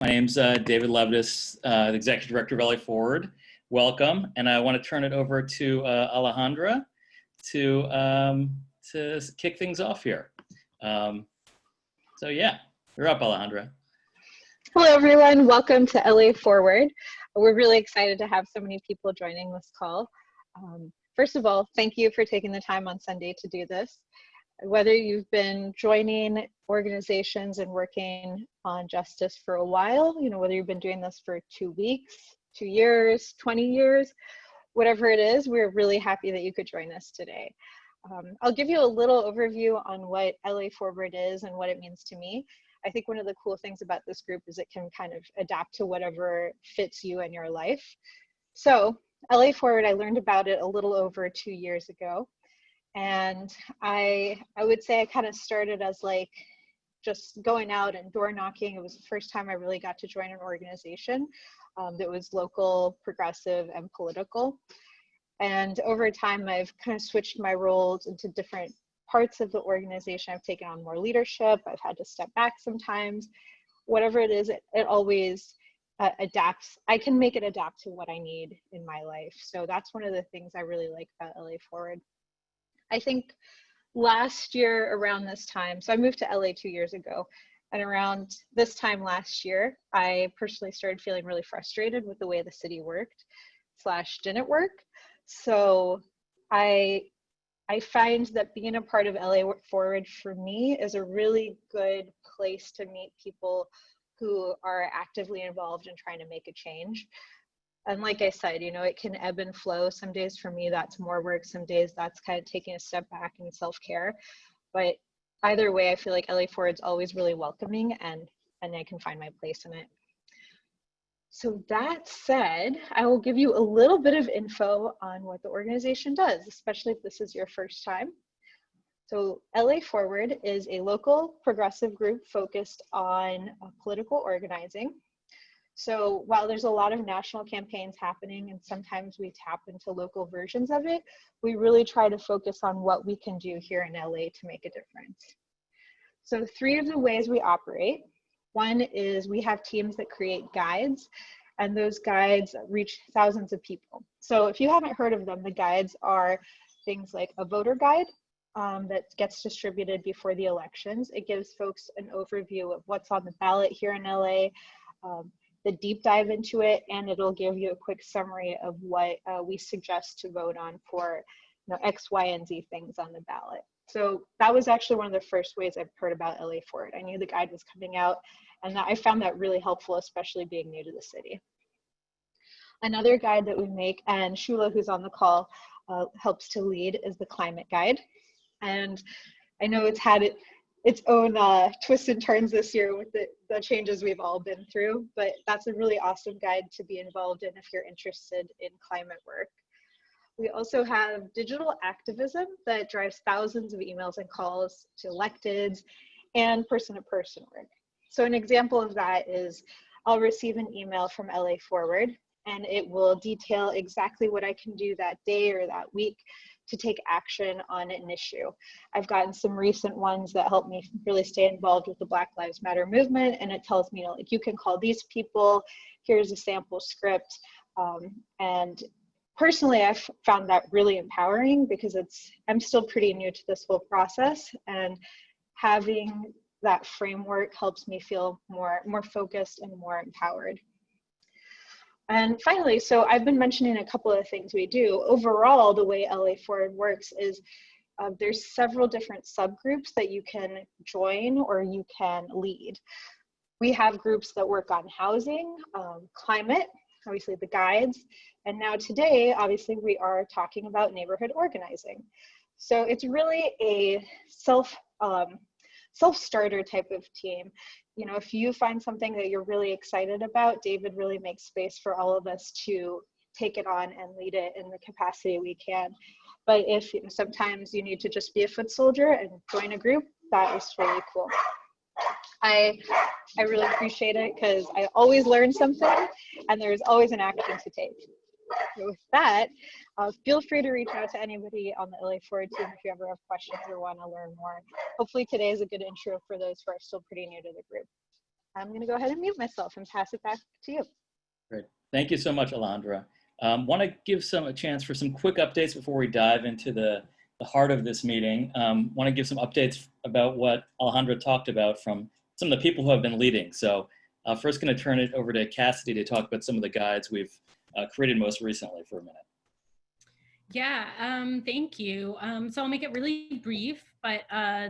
My name's David Levitas, the Executive Director of LA Forward. Welcome, and I want to turn it over to Alejandra to kick things off here. So yeah, you're up, Alejandra. Hello, everyone. Welcome to LA Forward. We're really excited to have so many people joining this call. First of all, thank you for taking the time on Sunday to do this. Whether you've been joining organizations and working on justice for a while, whether you've been doing this for 2 weeks, 2 years, 20 years, whatever it is, we're really happy that you could join us today. I'll give you a little overview on what LA Forward is and what it means to me. I think one of the cool things about this group is it can kind of adapt to whatever fits you in your life. So LA Forward, I learned about it a little over 2 years ago. And I would say I kind of started as like just going out and door knocking. It was the first time I really got to join an organization that was local, progressive, and political. And over time, I've kind of switched my roles into different parts of the organization. I've taken on more leadership. I've had to step back sometimes. Whatever it is, it always adapts. I can make it adapt to what I need in my life. So that's one of the things I really like about LA Forward. I think last year around this time, so I moved to LA 2 years ago, and around this time last year, I personally started feeling really frustrated with the way the city worked / didn't work. So I find that being a part of LA Forward for me is a really good place to meet people who are actively involved in trying to make a change. And like I said, it can ebb and flow. Some days for me, that's more work. Some days that's kind of taking a step back and self-care. But either way, I feel like LA Forward's always really welcoming and I can find my place in it. So that said, I will give you a little bit of info on what the organization does, especially if this is your first time. So LA Forward is a local progressive group focused on political organizing. So while there's a lot of national campaigns happening and sometimes we tap into local versions of it, we really try to focus on what we can do here in LA to make a difference. So 3 of the ways we operate. One is we have teams that create guides, and those guides reach thousands of people. So if you haven't heard of them, the guides are things like a voter guide that gets distributed before the elections. It gives folks an overview of what's on the ballot here in LA, the deep dive into it, and it'll give you a quick summary of what we suggest to vote on for X, Y, and Z things on the ballot. So that was actually one of the first ways I've heard about LA Forward. I knew the guide was coming out, and I found that really helpful, especially being new to the city. Another guide that we make, and Shula, who's on the call, helps to lead, is the climate guide. And I know it's had its own twists and turns this year with the changes we've all been through, but that's a really awesome guide to be involved in if you're interested in climate work. We also have digital activism that drives thousands of emails and calls to electeds and person-to-person work. So an example of that is I'll receive an email from LA Forward, and it will detail exactly what I can do that day or that week to take action on an issue. I've gotten some recent ones that help me really stay involved with the Black Lives Matter movement, and it tells me, like, you can call these people, here's a sample script. And personally, I've found that really empowering because I'm still pretty new to this whole process, and having that framework helps me feel more focused and more empowered. And finally, so I've been mentioning a couple of things we do. Overall, the way LA Forward works is there's several different subgroups that you can join or you can lead. We have groups that work on housing, climate, obviously the guides, and now today, obviously, we are talking about neighborhood organizing. So it's really a self-starter type of team. If you find something that you're really excited about, David really makes space for all of us to take it on and lead it in the capacity we can. But if sometimes you need to just be a foot soldier and join a group, that is really cool. I really appreciate it because I always learn something and there's always an action to take. So with that, feel free to reach out to anybody on the LA Forward team if you ever have questions or want to learn more. Hopefully today is a good intro for those who are still pretty new to the group. I'm going to go ahead and mute myself and pass it back to you. Great. Thank you so much, Alondra. Want to give a chance for some quick updates before we dive into the heart of this meeting. Want to give some updates about what Alejandra talked about from some of the people who have been leading. So first going to turn it over to Cassidy to talk about some of the guides we've created most recently for a minute. Yeah, thank you. So I'll make it really brief, but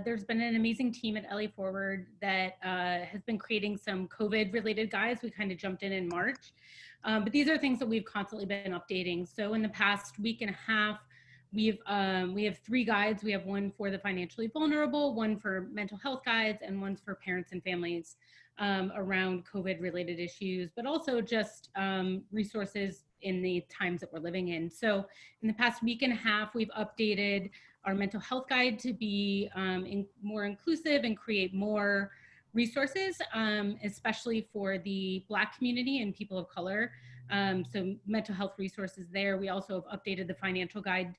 there's been an amazing team at LA Forward that has been creating some COVID-related guides. We kind of jumped in March, but these are things that we've constantly been updating. So in the past week and a half, we have 3 guides. We have one for the financially vulnerable, one for mental health guides, and one's for parents and families around COVID-related issues, but also just resources in the times that we're living in. So in the past week and a half, we've updated our mental health guide to be more inclusive and create more resources, especially for the Black community and people of color. So mental health resources there. We also have updated the financial guide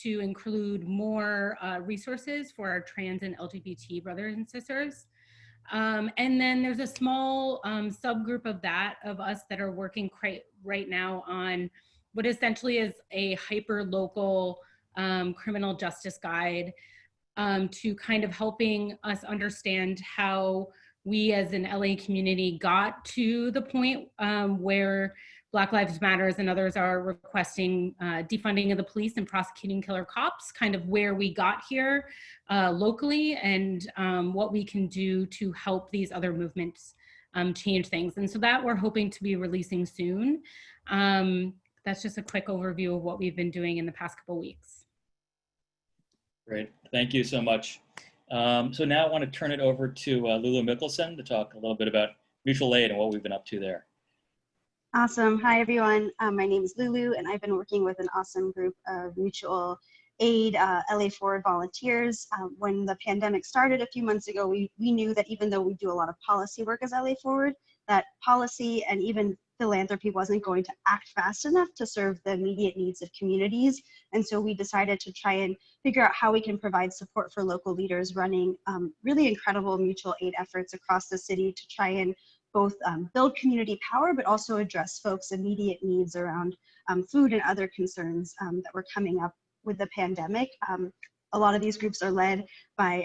to include more resources for our trans and LGBT brothers and sisters. And then there's a small subgroup of us that are working right now on what essentially is a hyper-local criminal justice guide to kind of helping us understand how we as an LA community got to the point where Black Lives Matters and others are requesting defunding of the police and prosecuting killer cops, kind of where we got here locally, and what we can do to help these other movements change things. And so that we're hoping to be releasing soon. That's just a quick overview of what we've been doing in the past couple weeks. Great, thank you so much. So now I want to turn it over to Lulu Mickelson to talk a little bit about mutual aid and what we've been up to there. Awesome. Hi, everyone. My name is Lulu, and I've been working with an awesome group of mutual aid LA Forward volunteers. When the pandemic started a few months ago, we knew that even though we do a lot of policy work as LA Forward, that policy and even philanthropy wasn't going to act fast enough to serve the immediate needs of communities. And so we decided to try and figure out how we can provide support for local leaders running really incredible mutual aid efforts across the city to try and both build community power, but also address folks' immediate needs around food and other concerns that were coming up with the pandemic. A lot of these groups are led by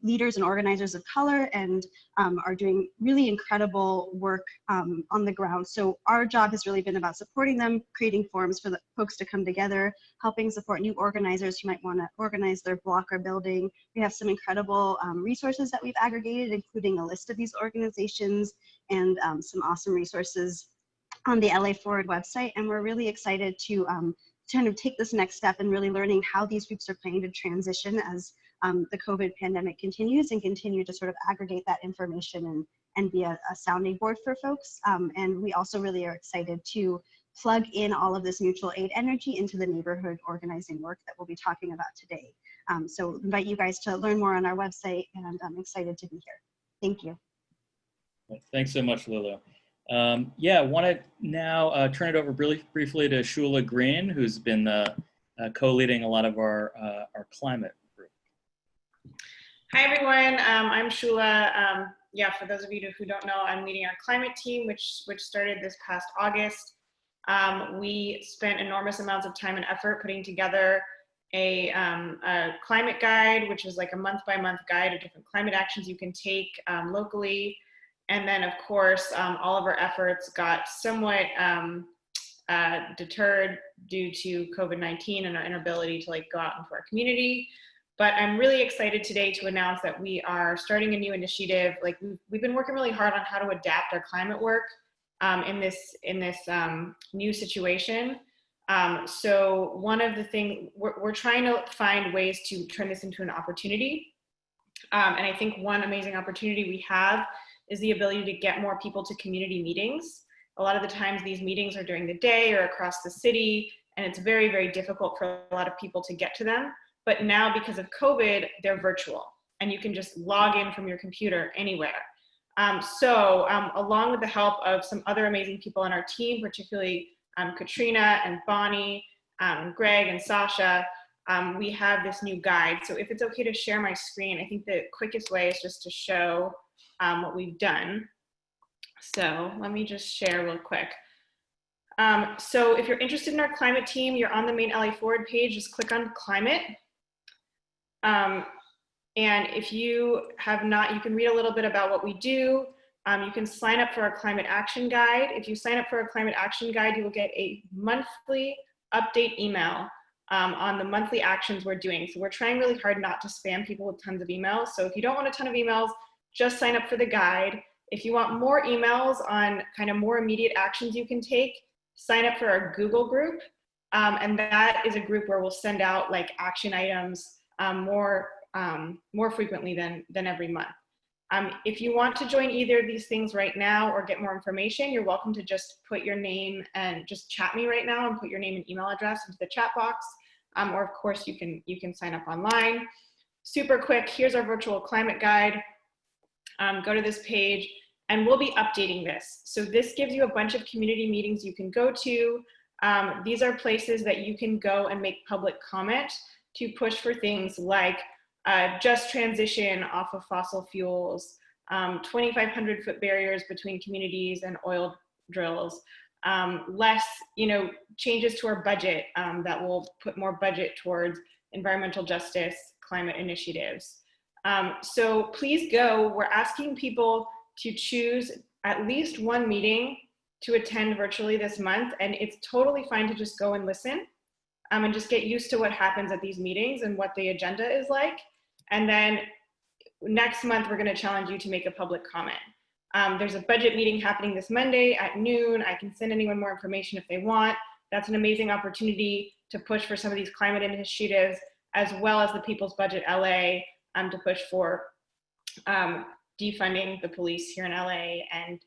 leaders and organizers of color and are doing really incredible work on the ground. So our job has really been about supporting them, creating forums for the folks to come together, helping support new organizers who might want to organize their block or building. We have some incredible resources that we've aggregated, including a list of these organizations and some awesome resources on the LA Forward website. And we're really excited to kind of take this next step in really learning how these groups are planning to transition as the COVID pandemic continues and continue to sort of aggregate that information and be a sounding board for folks. And we also really are excited to plug in all of this mutual aid energy into the neighborhood organizing work that we'll be talking about today. So invite you guys to learn more on our website, and I'm excited to be here. Thank you. Thanks so much, Lulu. Yeah, I want to now turn it over briefly to Shula Green, who's been co-leading a lot of our climate group. Hi, everyone. I'm Shula. Yeah, for those of you who don't know, I'm leading our climate team, which started this past August. We spent enormous amounts of time and effort putting together a climate guide, which is like a month-by-month guide of different climate actions you can take locally. And then, of course, all of our efforts got somewhat deterred due to COVID-19 and our inability to go out into our community. But I'm really excited today to announce that we are starting a new initiative. We've been working really hard on how to adapt our climate work in this new situation. So one of the things we're trying to find ways to turn this into an opportunity. And I think one amazing opportunity we have is the ability to get more people to community meetings. A lot of the times these meetings are during the day or across the city, and it's very, very difficult for a lot of people to get to them. But now, because of COVID, they're virtual, and you can just log in from your computer anywhere. So along with the help of some other amazing people on our team, particularly Katrina and Bonnie, Greg and Sasha, we have this new guide. So if it's okay to share my screen, I think the quickest way is just to show what we've done. So let me just share real quick. So if you're interested in our climate team, you're on the main LA Forward page, just click on climate. And if you have not, you can read a little bit about what we do. You can sign up for our climate action guide. If you sign up for our climate action guide, you will get a monthly update email on the monthly actions we're doing. So we're trying really hard not to spam people with tons of emails. So if you don't want a ton of emails, just sign up for the guide. If you want more emails on kind of more immediate actions you can take, sign up for our Google group. And that is a group where we'll send out like action items more frequently than every month. If you want to join either of these things right now or get more information, you're welcome to just put your name and just chat me right now and put your name and email address into the chat box. Or of course you can sign up online. Super quick, here's our virtual climate guide. Go to this page and we'll be updating this. So this gives you a bunch of community meetings you can go to. These are places that you can go and make public comment to push for things like just transition off of fossil fuels, 2,500 foot barriers between communities and oil drills, less, changes to our budget that will put more budget towards environmental justice, climate initiatives. So please go. We're asking people to choose at least one meeting to attend virtually this month, and it's totally fine to just go and listen and just get used to what happens at these meetings and what the agenda is like. And then next month, we're going to challenge you to make a public comment. There's a budget meeting happening this Monday at noon. I can send anyone more information if they want. That's an amazing opportunity to push for some of these climate initiatives, as well as the People's Budget LA to push for defunding the police here in LA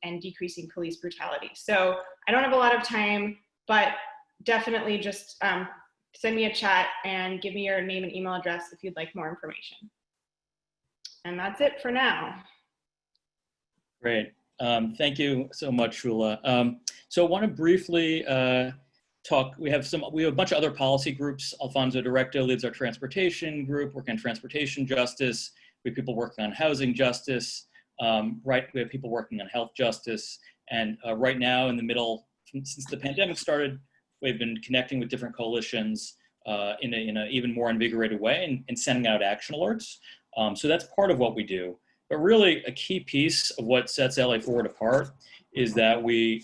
and decreasing police brutality. So I don't have a lot of time, but definitely just send me a chat and give me your name and email address if you'd like more information. And that's it for now. Great. Thank you so much, Shula. So I want to briefly talk. We have a bunch of other policy groups. Alfonso Directo leads our transportation group, working on transportation justice. We have people working on housing justice. We have people working on health justice. And right now, in the middle, since the pandemic started, we've been connecting with different coalitions in an even more invigorated way and sending out action alerts. So that's part of what we do. But really, a key piece of what sets LA Forward apart is that we're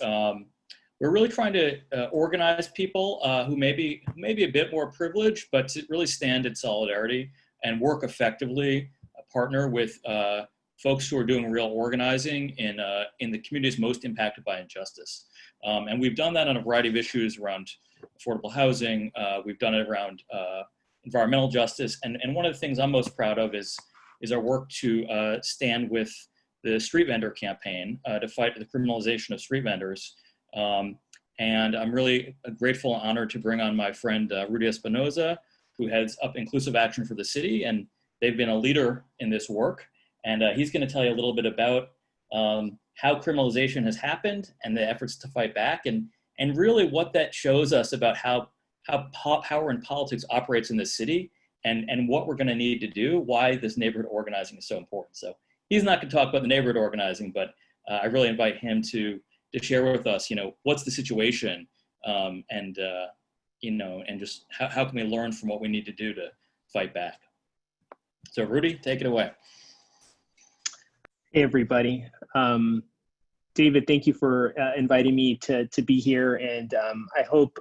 really trying to organize people who may be a bit more privileged, but to really stand in solidarity and work effectively, partner with folks who are doing real organizing in the communities most impacted by injustice. And we've done that on a variety of issues around affordable housing. We've done it around environmental justice. And one of the things I'm most proud of is our work to stand with the street vendor campaign to fight the criminalization of street vendors. And I'm really grateful and honored to bring on my friend Rudy Espinoza, who heads up Inclusive Action for the City. And they've been a leader in this work. And he's going to tell you a little bit about how criminalization has happened and the efforts to fight back, and really what that shows us about how power and politics operates in this city, and what we're going to need to do, why this neighborhood organizing is so important. So he's not going to talk about the neighborhood organizing, but I really invite him to share with us, what's the situation, and just how can we learn from what we need to do to fight back. So Rudy, take it away. Hey, everybody. David, thank you for inviting me to be here. And I hope,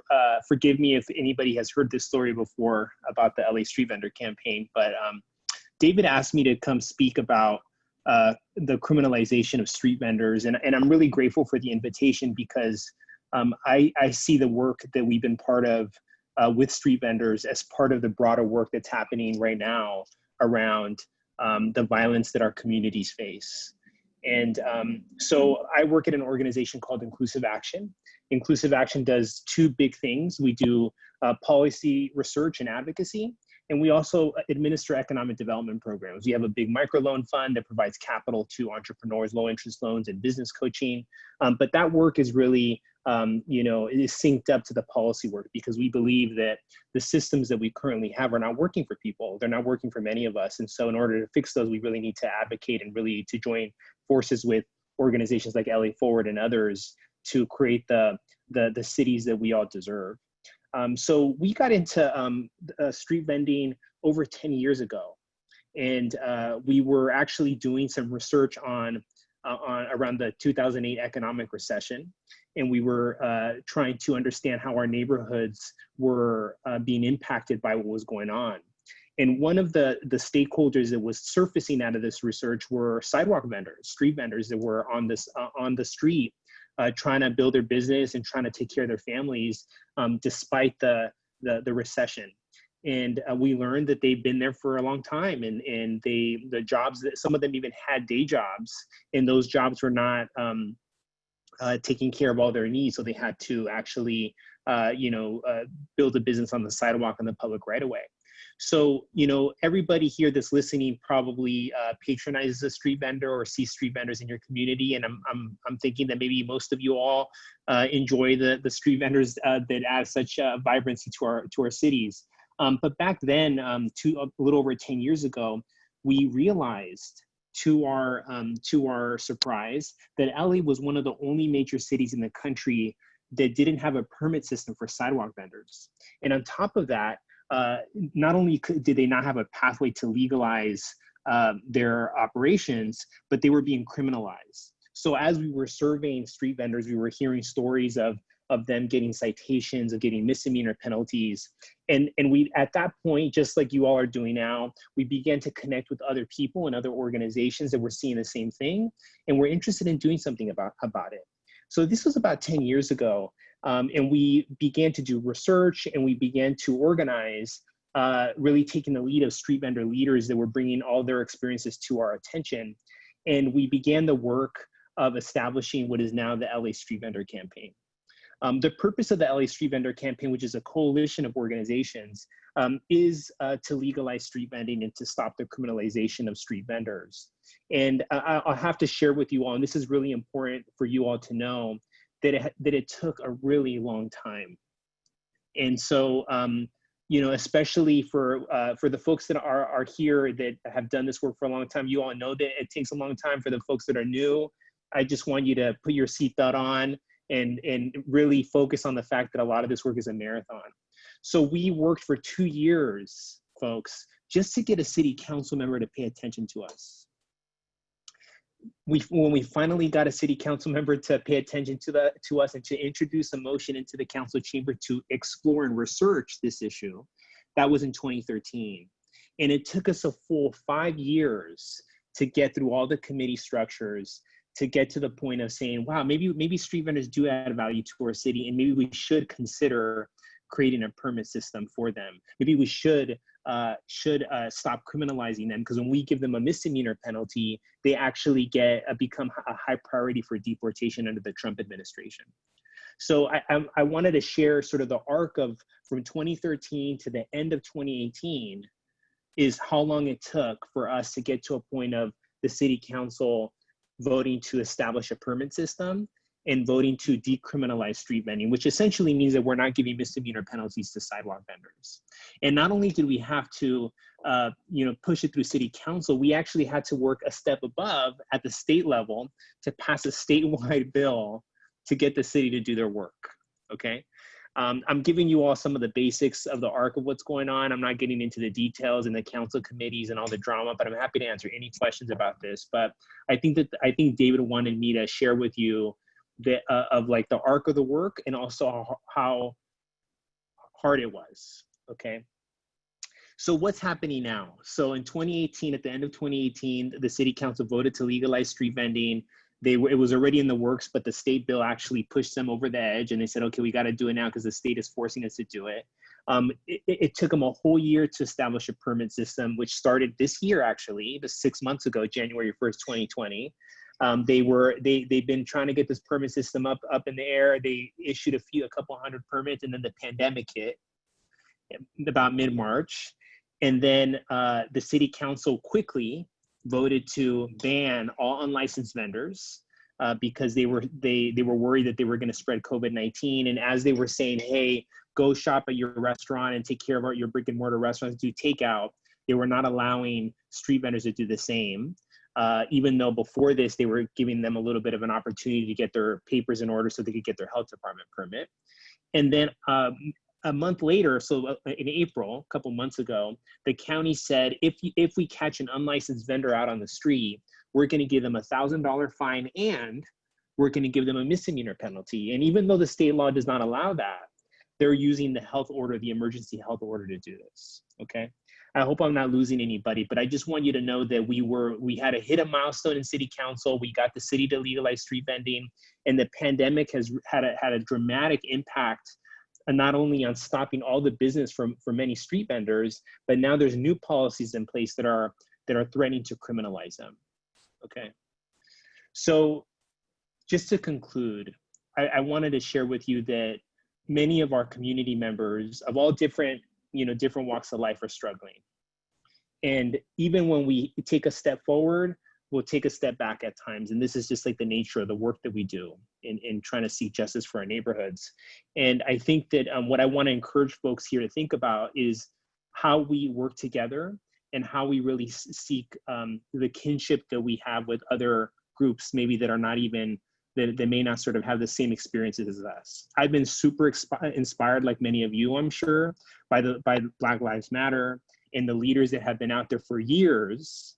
forgive me if anybody has heard this story before about the LA Street Vendor campaign, but David asked me to come speak about the criminalization of street vendors. And I'm really grateful for the invitation because I see the work that we've been part of with street vendors as part of the broader work that's happening right now around the violence that our communities face. And so I work at an organization called Inclusive Action. Inclusive Action does two big things. We do policy research and advocacy, and we also administer economic development programs. We have a big microloan fund that provides capital to entrepreneurs, low interest loans, and business coaching. But that work is really, it is synced up to the policy work because we believe that the systems that we currently have are not working for people. They're not working for many of us. And so in order to fix those, we really need to advocate and really to join forces with organizations like LA Forward and others to create the cities that we all deserve. So we got into street vending over 10 years ago. And we were actually doing some research on around the 2008 economic recession. And we were trying to understand how our neighborhoods were being impacted by what was going on. And one of the stakeholders that was surfacing out of this research were sidewalk vendors, street vendors that were on the street, trying to build their business and trying to take care of their families despite the recession. And we learned that they've been there for a long time, and the jobs that some of them even had day jobs, and those jobs were not taking care of all their needs. So they had to actually, build a business on the sidewalk on the public right of way. So, everybody here that's listening probably patronizes a street vendor or sees street vendors in your community. And I'm thinking that maybe most of you all enjoy the street vendors that add such vibrancy to our cities. But back then, a little over 10 years ago, we realized to our surprise that LA was one of the only major cities in the country that didn't have a permit system for sidewalk vendors. And on top of that, not only did they not have a pathway to legalize their operations, but they were being criminalized. So as we were surveying street vendors, we were hearing stories of them getting citations, of getting misdemeanor penalties. And we, at that point, just like you all are doing now, we began to connect with other people and other organizations that were seeing the same thing, and we're interested in doing something about it. So this was about 10 years ago, and we began to do research, and we began to organize, really taking the lead of street vendor leaders that were bringing all their experiences to our attention. And we began the work of establishing what is now the LA Street Vendor Campaign. The purpose of the LA Street Vendor Campaign, which is a coalition of organizations, is to legalize street vending and to stop the criminalization of street vendors. And I'll have to share with you all, and this is really important for you all to know, that it took a really long time. And so, especially for the folks that are here that have done this work for a long time, you all know that it takes a long time. For the folks that are new, I just want you to put your seatbelt on and really focus on the fact that a lot of this work is a marathon. So we worked for 2 years, folks, just to get a city council member to pay attention to us. When we finally got a city council member to pay attention to us and to introduce a motion into the council chamber to explore and research this issue, that was in 2013. And it took us a full 5 years to get through all the committee structures, to get to the point of saying, wow, maybe street vendors do add value to our city, and maybe we should consider creating a permit system for them. Maybe we should stop criminalizing them, because when we give them a misdemeanor penalty, they actually become a high priority for deportation under the Trump administration. So I wanted to share sort of the arc of from 2013 to the end of 2018 is how long it took for us to get to a point of the city council voting to establish a permit system and voting to decriminalize street vending, which essentially means that we're not giving misdemeanor penalties to sidewalk vendors. And not only did we have to push it through city council, we actually had to work a step above at the state level to pass a statewide bill to get the city to do their work, okay? I'm giving you all some of the basics of the arc of what's going on. I'm not getting into the details and the council committees and all the drama, but I'm happy to answer any questions about this. But I think David wanted me to share with you the arc of the work and also how hard it was, okay? So what's happening now? So in 2018, at the end of 2018, the city council voted to legalize street vending. It was already in the works, but the state bill actually pushed them over the edge, and they said, okay, we got to do it now because the state is forcing us to do it. It took them a whole year to establish a permit system, which started this year, actually, 6 months ago, January 1st, 2020. They've been trying to get this permit system up in the air. They issued a couple hundred permits, and then the pandemic hit about mid-March. And then the city council quickly voted to ban all unlicensed vendors because they were worried that they were going to spread COVID-19. And as they were saying, hey, go shop at your restaurant and take care of your brick and mortar restaurants, do takeout, they were not allowing street vendors to do the same. even though before this, they were giving them a little bit of an opportunity to get their papers in order so they could get their health department permit. And then a month later, so in April, a couple months ago, the county said, if we catch an unlicensed vendor out on the street, we're going to give them a $1,000 fine and we're going to give them a misdemeanor penalty. And even though the state law does not allow that, they're using the health order, the emergency health order to do this, okay? I hope I'm not losing anybody, but I just want you to know that we had to hit a milestone in city council. We got the city to legalize street vending, and the pandemic has had a dramatic impact, not only on stopping all the business for many street vendors, but now there's new policies in place that are threatening to criminalize them, okay? So just to conclude, I wanted to share with you that many of our community members of all different walks of life are struggling. And even when we take a step forward, we'll take a step back at times. And this is just like the nature of the work that we do in trying to seek justice for our neighborhoods. And I think that what I want to encourage folks here to think about is how we work together and how we really seek the kinship that we have with other groups, maybe that are not even, that may not sort of have the same experiences as us. I've been super inspired, like many of you, I'm sure, by Black Lives Matter and the leaders that have been out there for years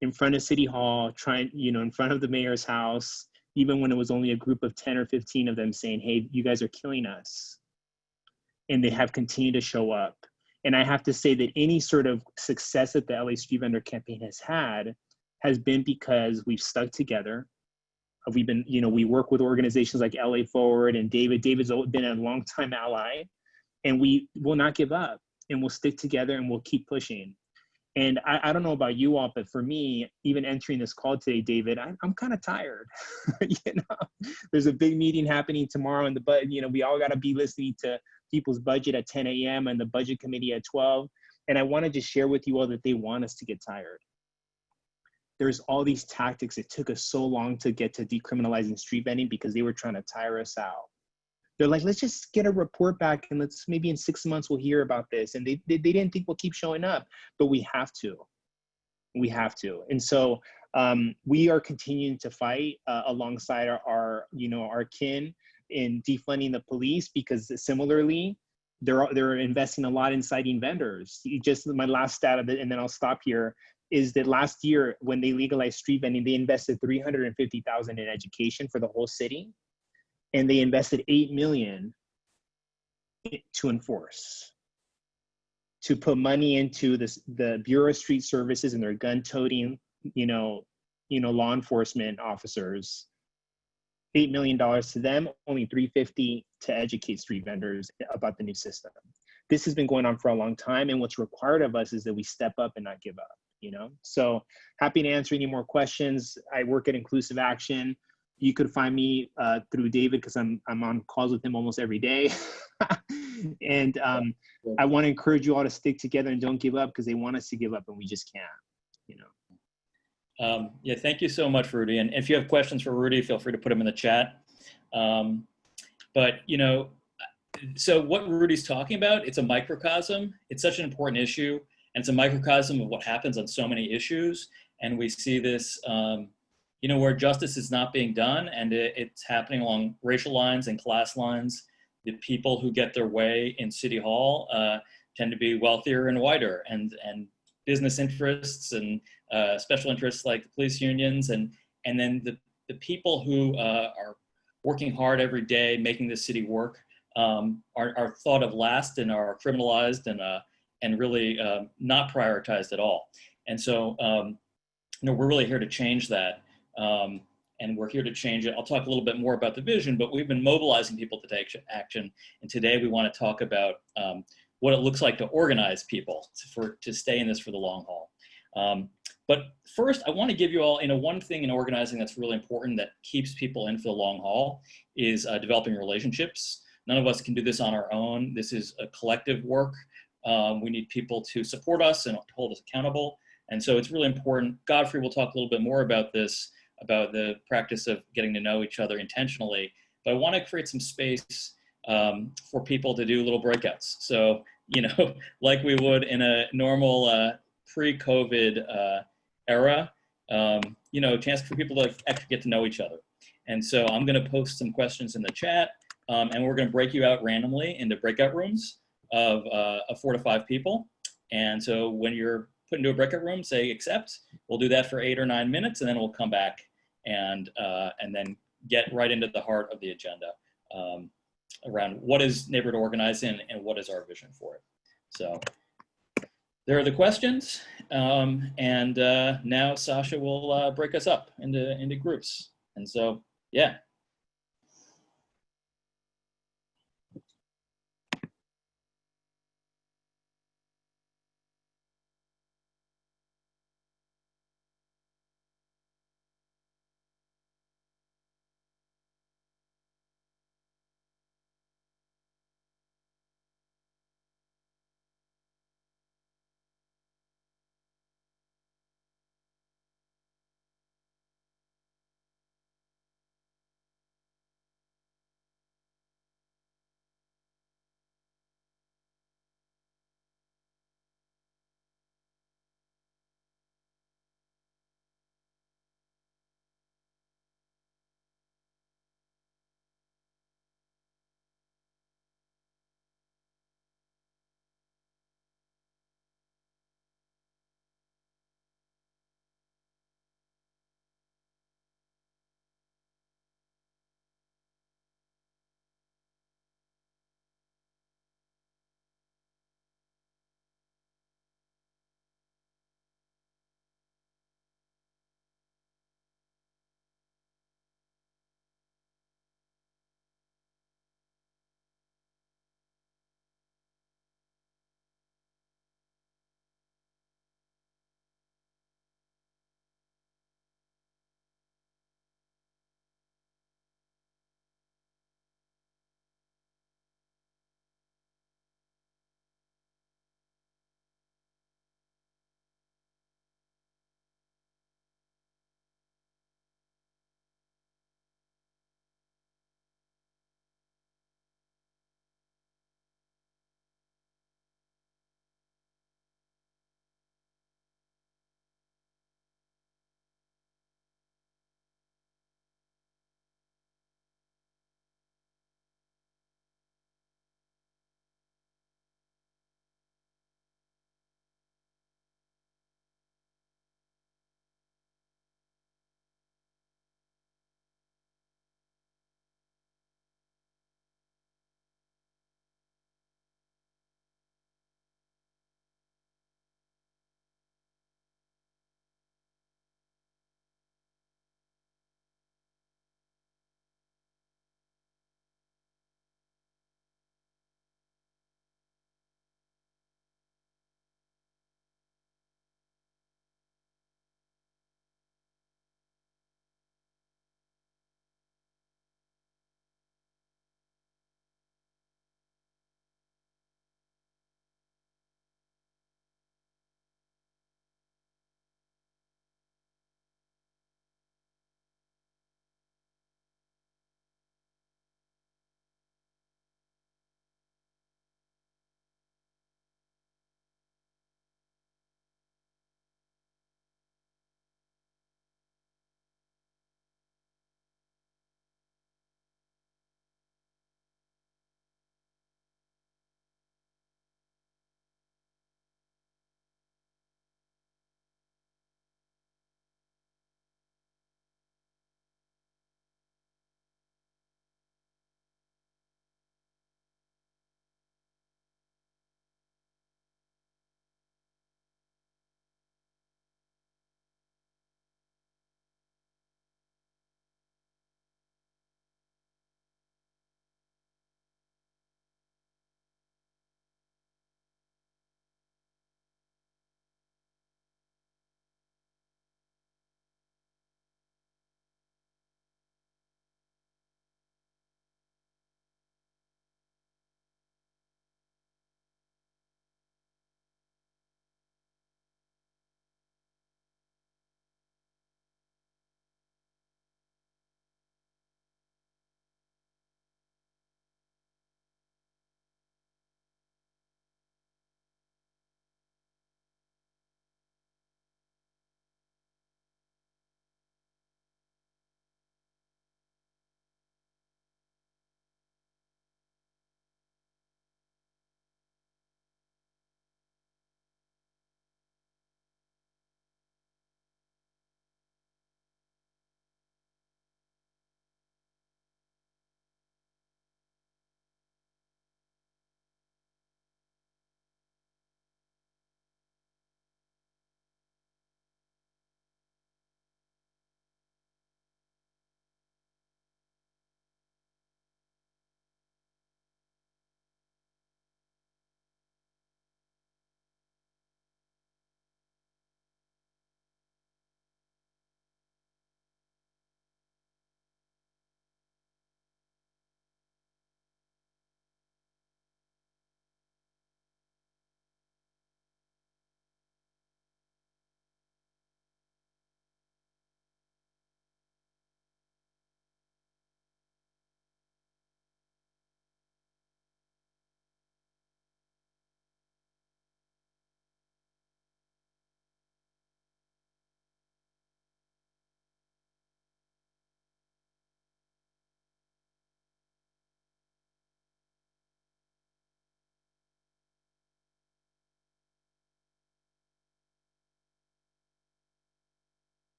in front of City Hall, in front of the mayor's house, even when it was only a group of 10 or 15 of them saying, hey, you guys are killing us. And they have continued to show up. And I have to say that any sort of success that the LA Street Vendor Campaign has been because we've stuck together. We've been, we work with organizations like LA Forward and David. David's been a longtime ally, and we will not give up, and we'll stick together and we'll keep pushing. And I don't know about you all, but for me, even entering this call today, David, I'm kind of tired. There's a big meeting happening tomorrow, and we all got to be listening to people's budget at 10 a.m. and the budget committee at 12. And I want to just share with you all that they want us to get tired. There's all these tactics. It took us so long to get to decriminalizing street vending because they were trying to tire us out. They're like, let's just get a report back and maybe in 6 months we'll hear about this. And they didn't think we'll keep showing up, but we have to. We have to. And so we are continuing to fight alongside our kin in defunding the police, because similarly, they're investing a lot in citing vendors. Just my last stat of it, and then I'll stop here, is that last year when they legalized street vending, they invested $350,000 in education for the whole city, and they invested $8 million to enforce, to put money into the Bureau of Street Services and their gun-toting, law enforcement officers. $8 million to them, only $350,000 to educate street vendors about the new system. This has been going on for a long time, and what's required of us is that we step up and not give up. So happy to answer any more questions. I work at Inclusive Action. You could find me through David, because I'm on calls with him almost every day. And I want to encourage you all to stick together and don't give up, because they want us to give up and we just can't. Yeah, thank you so much, Rudy. And if you have questions for Rudy, feel free to put them in the chat. So what Rudy's talking about, it's a microcosm. It's such an important issue. And it's a microcosm of what happens on so many issues. And we see this, where justice is not being done, and it's happening along racial lines and class lines. The people who get their way in City Hall tend to be wealthier and whiter, and business interests and special interests like the police unions, and then the people who are working hard every day, making this city work, are thought of last and are criminalized and really not prioritized at all. And so, we're really here to change that. And we're here to change it. I'll talk a little bit more about the vision, but we've been mobilizing people to take action. And today we want to talk about what it looks like to organize people to stay in this for the long haul. But first, I want to give you all, one thing in organizing that's really important that keeps people in for the long haul is developing relationships. None of us can do this on our own. This is a collective work. We need people to support us and hold us accountable. And so it's really important. Godfrey will talk a little bit more about this, about the practice of getting to know each other intentionally. But I want to create some space for people to do little breakouts. So, like we would in a normal pre-COVID era, chance for people to actually get to know each other. And so I'm going to post some questions in the chat, and we're going to break you out randomly into breakout rooms of 4 to 5 people. And so when you're put into a breakout room, say accept. We'll do that for 8 or 9 minutes, and then we'll come back and then get right into the heart of the agenda around what is neighborhood organizing and what is our vision for it. So there are the questions, and now Sasha will break us up into groups. And so, yeah.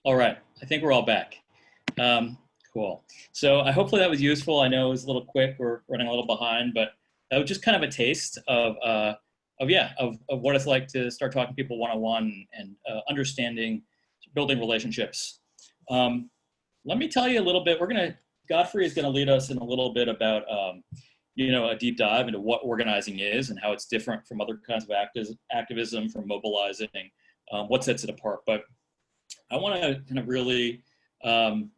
All right, I think we're all back. Cool. So hopefully that was useful. I know it was a little quick. We're running a little behind, but that was just kind of a taste of what it's like to start talking to people one-on-one and understanding, building relationships. Let me tell you a little bit. Godfrey is gonna lead us in a little bit about a deep dive into what organizing is and how it's different from other kinds of activism, from mobilizing, what sets it apart. But I want to kind of really kind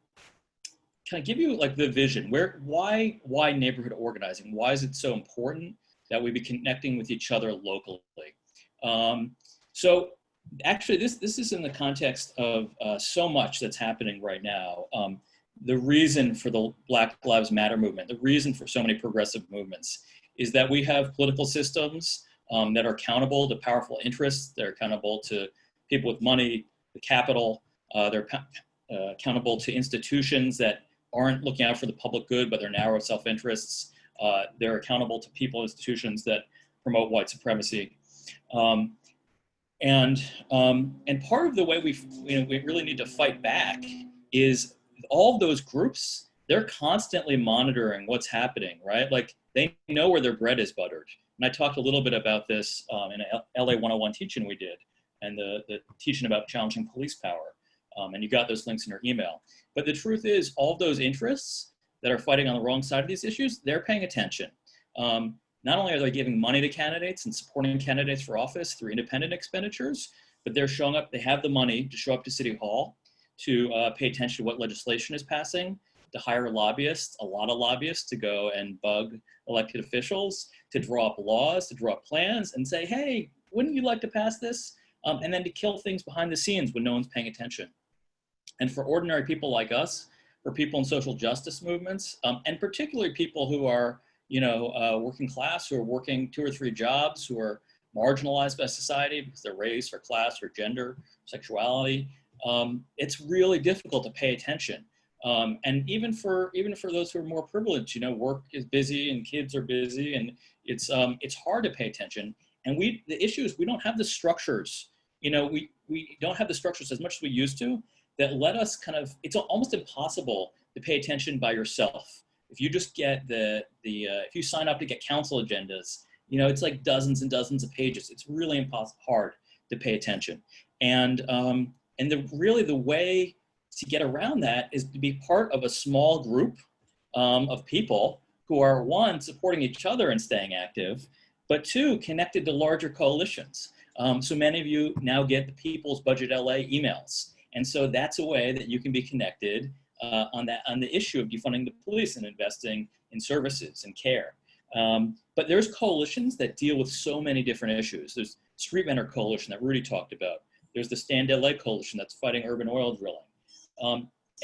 of give you like the vision. Why neighborhood organizing? Why is it so important that we be connecting with each other locally? So actually, this is in the context of so much that's happening right now. The reason for the Black Lives Matter movement, the reason for so many progressive movements, is that we have political systems that are accountable to powerful interests. They're accountable to people with money, the capital. They're accountable to institutions that aren't looking out for the public good, but they're narrow self-interests. They're accountable to people, institutions that promote white supremacy. And part of the way we really need to fight back is all of those groups, they're constantly monitoring what's happening, right? Like they know where their bread is buttered. And I talked a little bit about this in an LA 101 teaching we did, and the teaching about challenging police power. And you got those links in your email. But the truth is, all of those interests that are fighting on the wrong side of these issues, they're paying attention. Not only are they giving money to candidates and supporting candidates for office through independent expenditures, but they're showing up, they have the money to show up to City Hall, to pay attention to what legislation is passing, to hire lobbyists, a lot of lobbyists, to go and bug elected officials, to draw up laws, to draw up plans and say, hey, wouldn't you like to pass this? And then to kill things behind the scenes when no one's paying attention. And for ordinary people like us, for people in social justice movements, and particularly people who are, working class, who are working 2 or 3 jobs, who are marginalized by society because of their race or class or gender, sexuality, it's really difficult to pay attention. And even for those who are more privileged, work is busy and kids are busy, and it's hard to pay attention. And the issue is we don't have the structures. We don't have the structures as much as we used to that let us it's almost impossible to pay attention by yourself. If you just get if you sign up to get council agendas, it's like dozens and dozens of pages. It's really hard to pay attention. And the way to get around that is to be part of a small group of people who are, 1, supporting each other and staying active, but 2, connected to larger coalitions. So many of you now get the People's Budget LA emails. And so that's a way that you can be connected on the issue of defunding the police and investing in services and care. But there's coalitions that deal with so many different issues. There's Street Vendor Coalition that Rudy talked about. There's the Stand LA Coalition that's fighting urban oil drilling.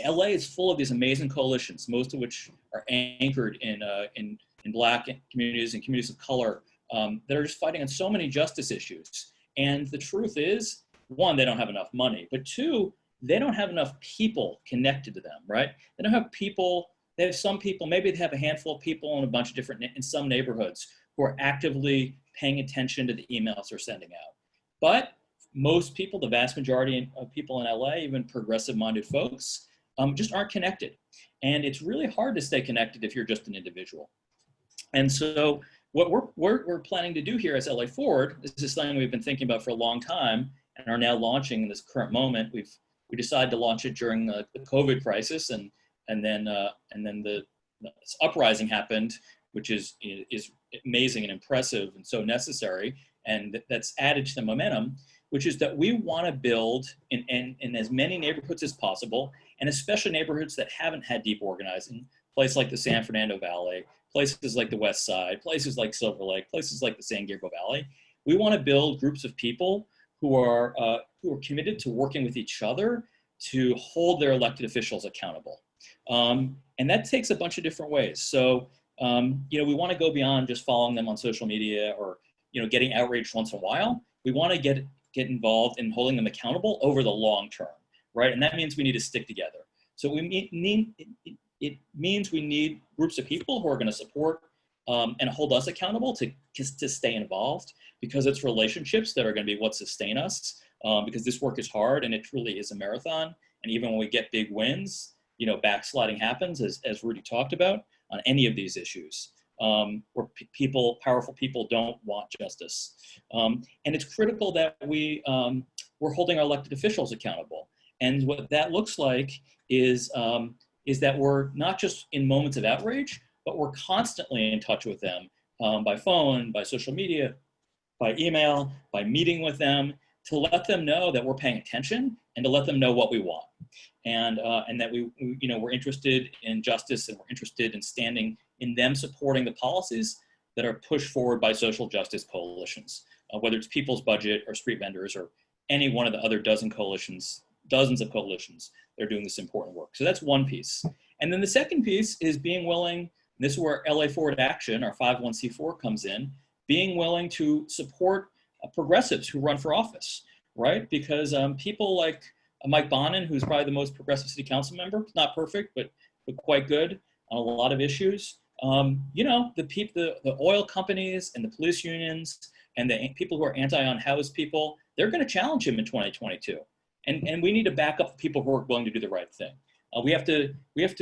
LA is full of these amazing coalitions, most of which are anchored in Black communities and communities of color that are just fighting on so many justice issues. And the truth is, 1, they don't have enough money, but 2, they don't have enough people connected to them, right? They don't have people, they have some people, maybe they have a handful of people in a bunch of in some neighborhoods who are actively paying attention to the emails they're sending out. But most people, the vast majority of people in LA, even progressive-minded folks, just aren't connected. And it's really hard to stay connected if you're just an individual. And so what we're planning to do here as LA Forward is this thing we've been thinking about for a long time and are now launching in this current moment. We decided to launch it during the COVID crisis, and then the uprising happened, which is amazing and impressive and so necessary, and that's added to the momentum, which is that we want to build in as many neighborhoods as possible, and especially neighborhoods that haven't had deep organizing, places like the San Fernando Valley, places like the West Side, places like Silver Lake, places like the San Gabriel Valley. We want to build groups of people who are committed to working with each other to hold their elected officials accountable. And that takes a bunch of different ways. So, we want to go beyond just following them on social media or, getting outraged once in a while. We want to get involved in holding them accountable over the long term, right? And that means we need to stick together. So we need, it means we need groups of people who are going to support and hold us accountable to stay involved, because it's relationships that are going to be what sustain us, because this work is hard and it truly is a marathon. And even when we get big wins, you know, backsliding happens, as Rudy talked about, on any of these issues, where powerful people don't want justice. And it's critical that we're holding our elected officials accountable. And what that looks like is that we're not just in moments of outrage, but we're constantly in touch with them, by phone, by social media, by email, by meeting with them, to let them know that we're paying attention and to let them know what we want. And that we're interested in justice, and we're interested in standing in them supporting the policies that are pushed forward by social justice coalitions, whether it's People's Budget or Street Vendors or any one of the other dozens of coalitions that are doing this important work. So that's one piece. And then the second piece is being willing, and this is where LA Forward Action, our 501c4, comes in, being willing to support progressives who run for office, right? Because people like Mike Bonin, who's probably the most progressive city council member, not perfect, but quite good on a lot of issues. You know, the oil companies and the police unions and the people who are anti-unhoused people, they're going to challenge him in 2022. And we need to back up the people who are willing to do the right thing. We have to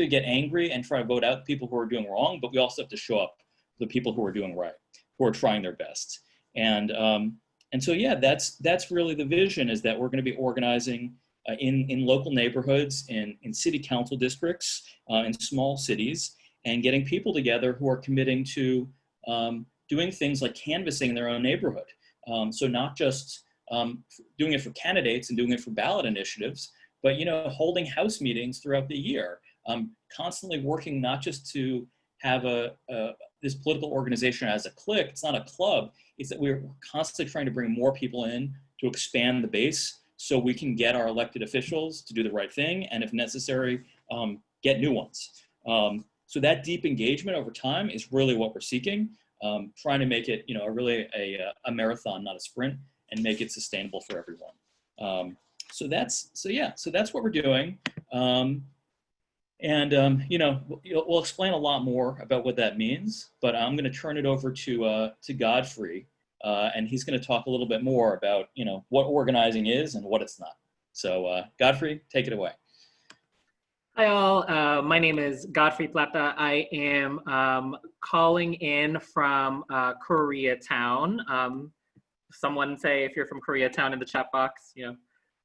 get angry and try to vote out people who are doing wrong, but we also have to show up for the people who are doing right, who are trying their best. And so, yeah, that's really the vision, is that we're going to be organizing in local neighborhoods, in city council districts, in small cities, and getting people together who are committing to doing things like canvassing their own neighborhood. So not just doing it for candidates and doing it for ballot initiatives, but, you know, holding house meetings throughout the year, constantly working not just to have this political organization as a clique. It's not a club. It's that we're constantly trying to bring more people in to expand the base, so we can get our elected officials to do the right thing, and if necessary, get new ones. So that deep engagement over time is really what we're seeking, trying to make it, you know, a marathon, not a sprint, and make it sustainable for everyone. So that's what we're doing. You know, we'll explain a lot more about what that means, but I'm going to turn it over to Godfrey, and he's going to talk a little bit more about, you know, what organizing is and what it's not. So Godfrey, take it away. Hi all, my name is Godfrey Plata. I am calling in from Koreatown. Someone say if you're from Koreatown in the chat box. You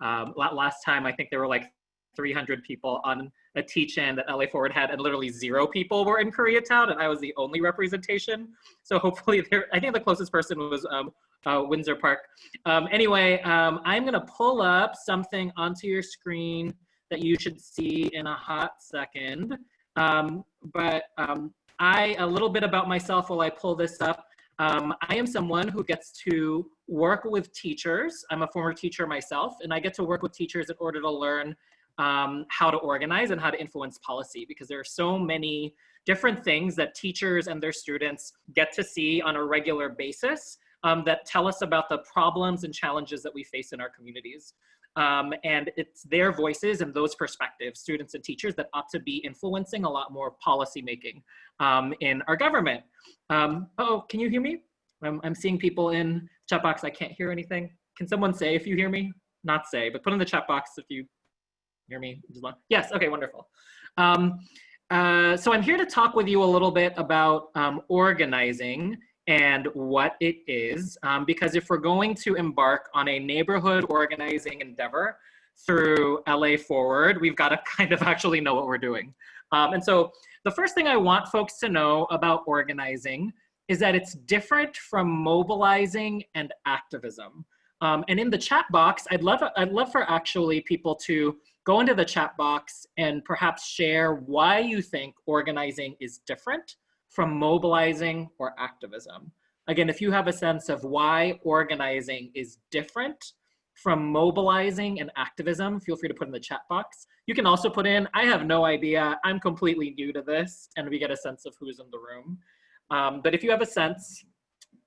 know, last time I think there were like 300 people on a teach-in that LA Forward had, and literally 0 people were in Koreatown, and I was the only representation. So hopefully I think the closest person was Windsor Park. Anyway, I'm gonna pull up something onto your screen that you should see in a hot second. A little bit about myself while I pull this up. I am someone who gets to work with teachers. I'm a former teacher myself, and I get to work with teachers in order to learn how to organize and how to influence policy, because there are so many different things that teachers and their students get to see on a regular basis that tell us about the problems and challenges that we face in our communities. And it's their voices and those perspectives, students and teachers, that ought to be influencing a lot more policy making in our government. Oh, can you hear me? I'm seeing people in the chat box. I can't hear anything. Can someone say if you hear me? Not say, but put in the chat box if you hear me. Yes, okay, wonderful. So I'm here to talk with you a little bit about organizing and what it is, because if we're going to embark on a neighborhood organizing endeavor through LA Forward, we've got to kind of actually know what we're doing. And so the first thing I want folks to know about organizing is that it's different from mobilizing and activism. And in the chat box, I'd love for actually people to go into the chat box and perhaps share why you think organizing is different from mobilizing or activism. Again, if you have a sense of why organizing is different from mobilizing and activism, feel free to put in the chat box. You can also put in, I have no idea, I'm completely new to this, and we get a sense of who's in the room. But if you have a sense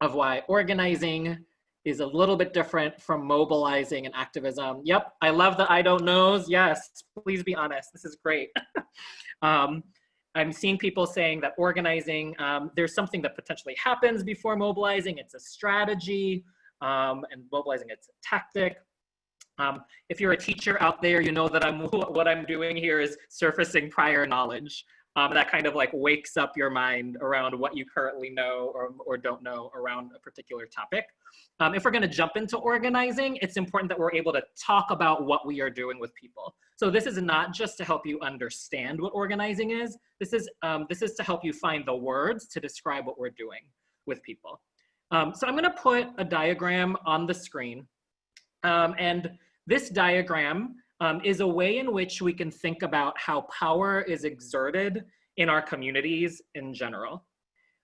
of why organizing is a little bit different from mobilizing and activism. Yep, I love the I don't knows. Yes, please be honest, this is great. I'm seeing people saying that organizing, there's something that potentially happens before mobilizing. It's a strategy, and mobilizing, it's a tactic. If you're a teacher out there, you know that what I'm doing here is surfacing prior knowledge. That kind of like wakes up your mind around what you currently know or don't know around a particular topic. If we're going to jump into organizing, it's important that we're able to talk about what we are doing with people. So this is not just to help you understand what organizing is. This is to help you find the words to describe what we're doing with people. So I'm going to put a diagram on the screen. And this diagram is a way in which we can think about how power is exerted in our communities in general.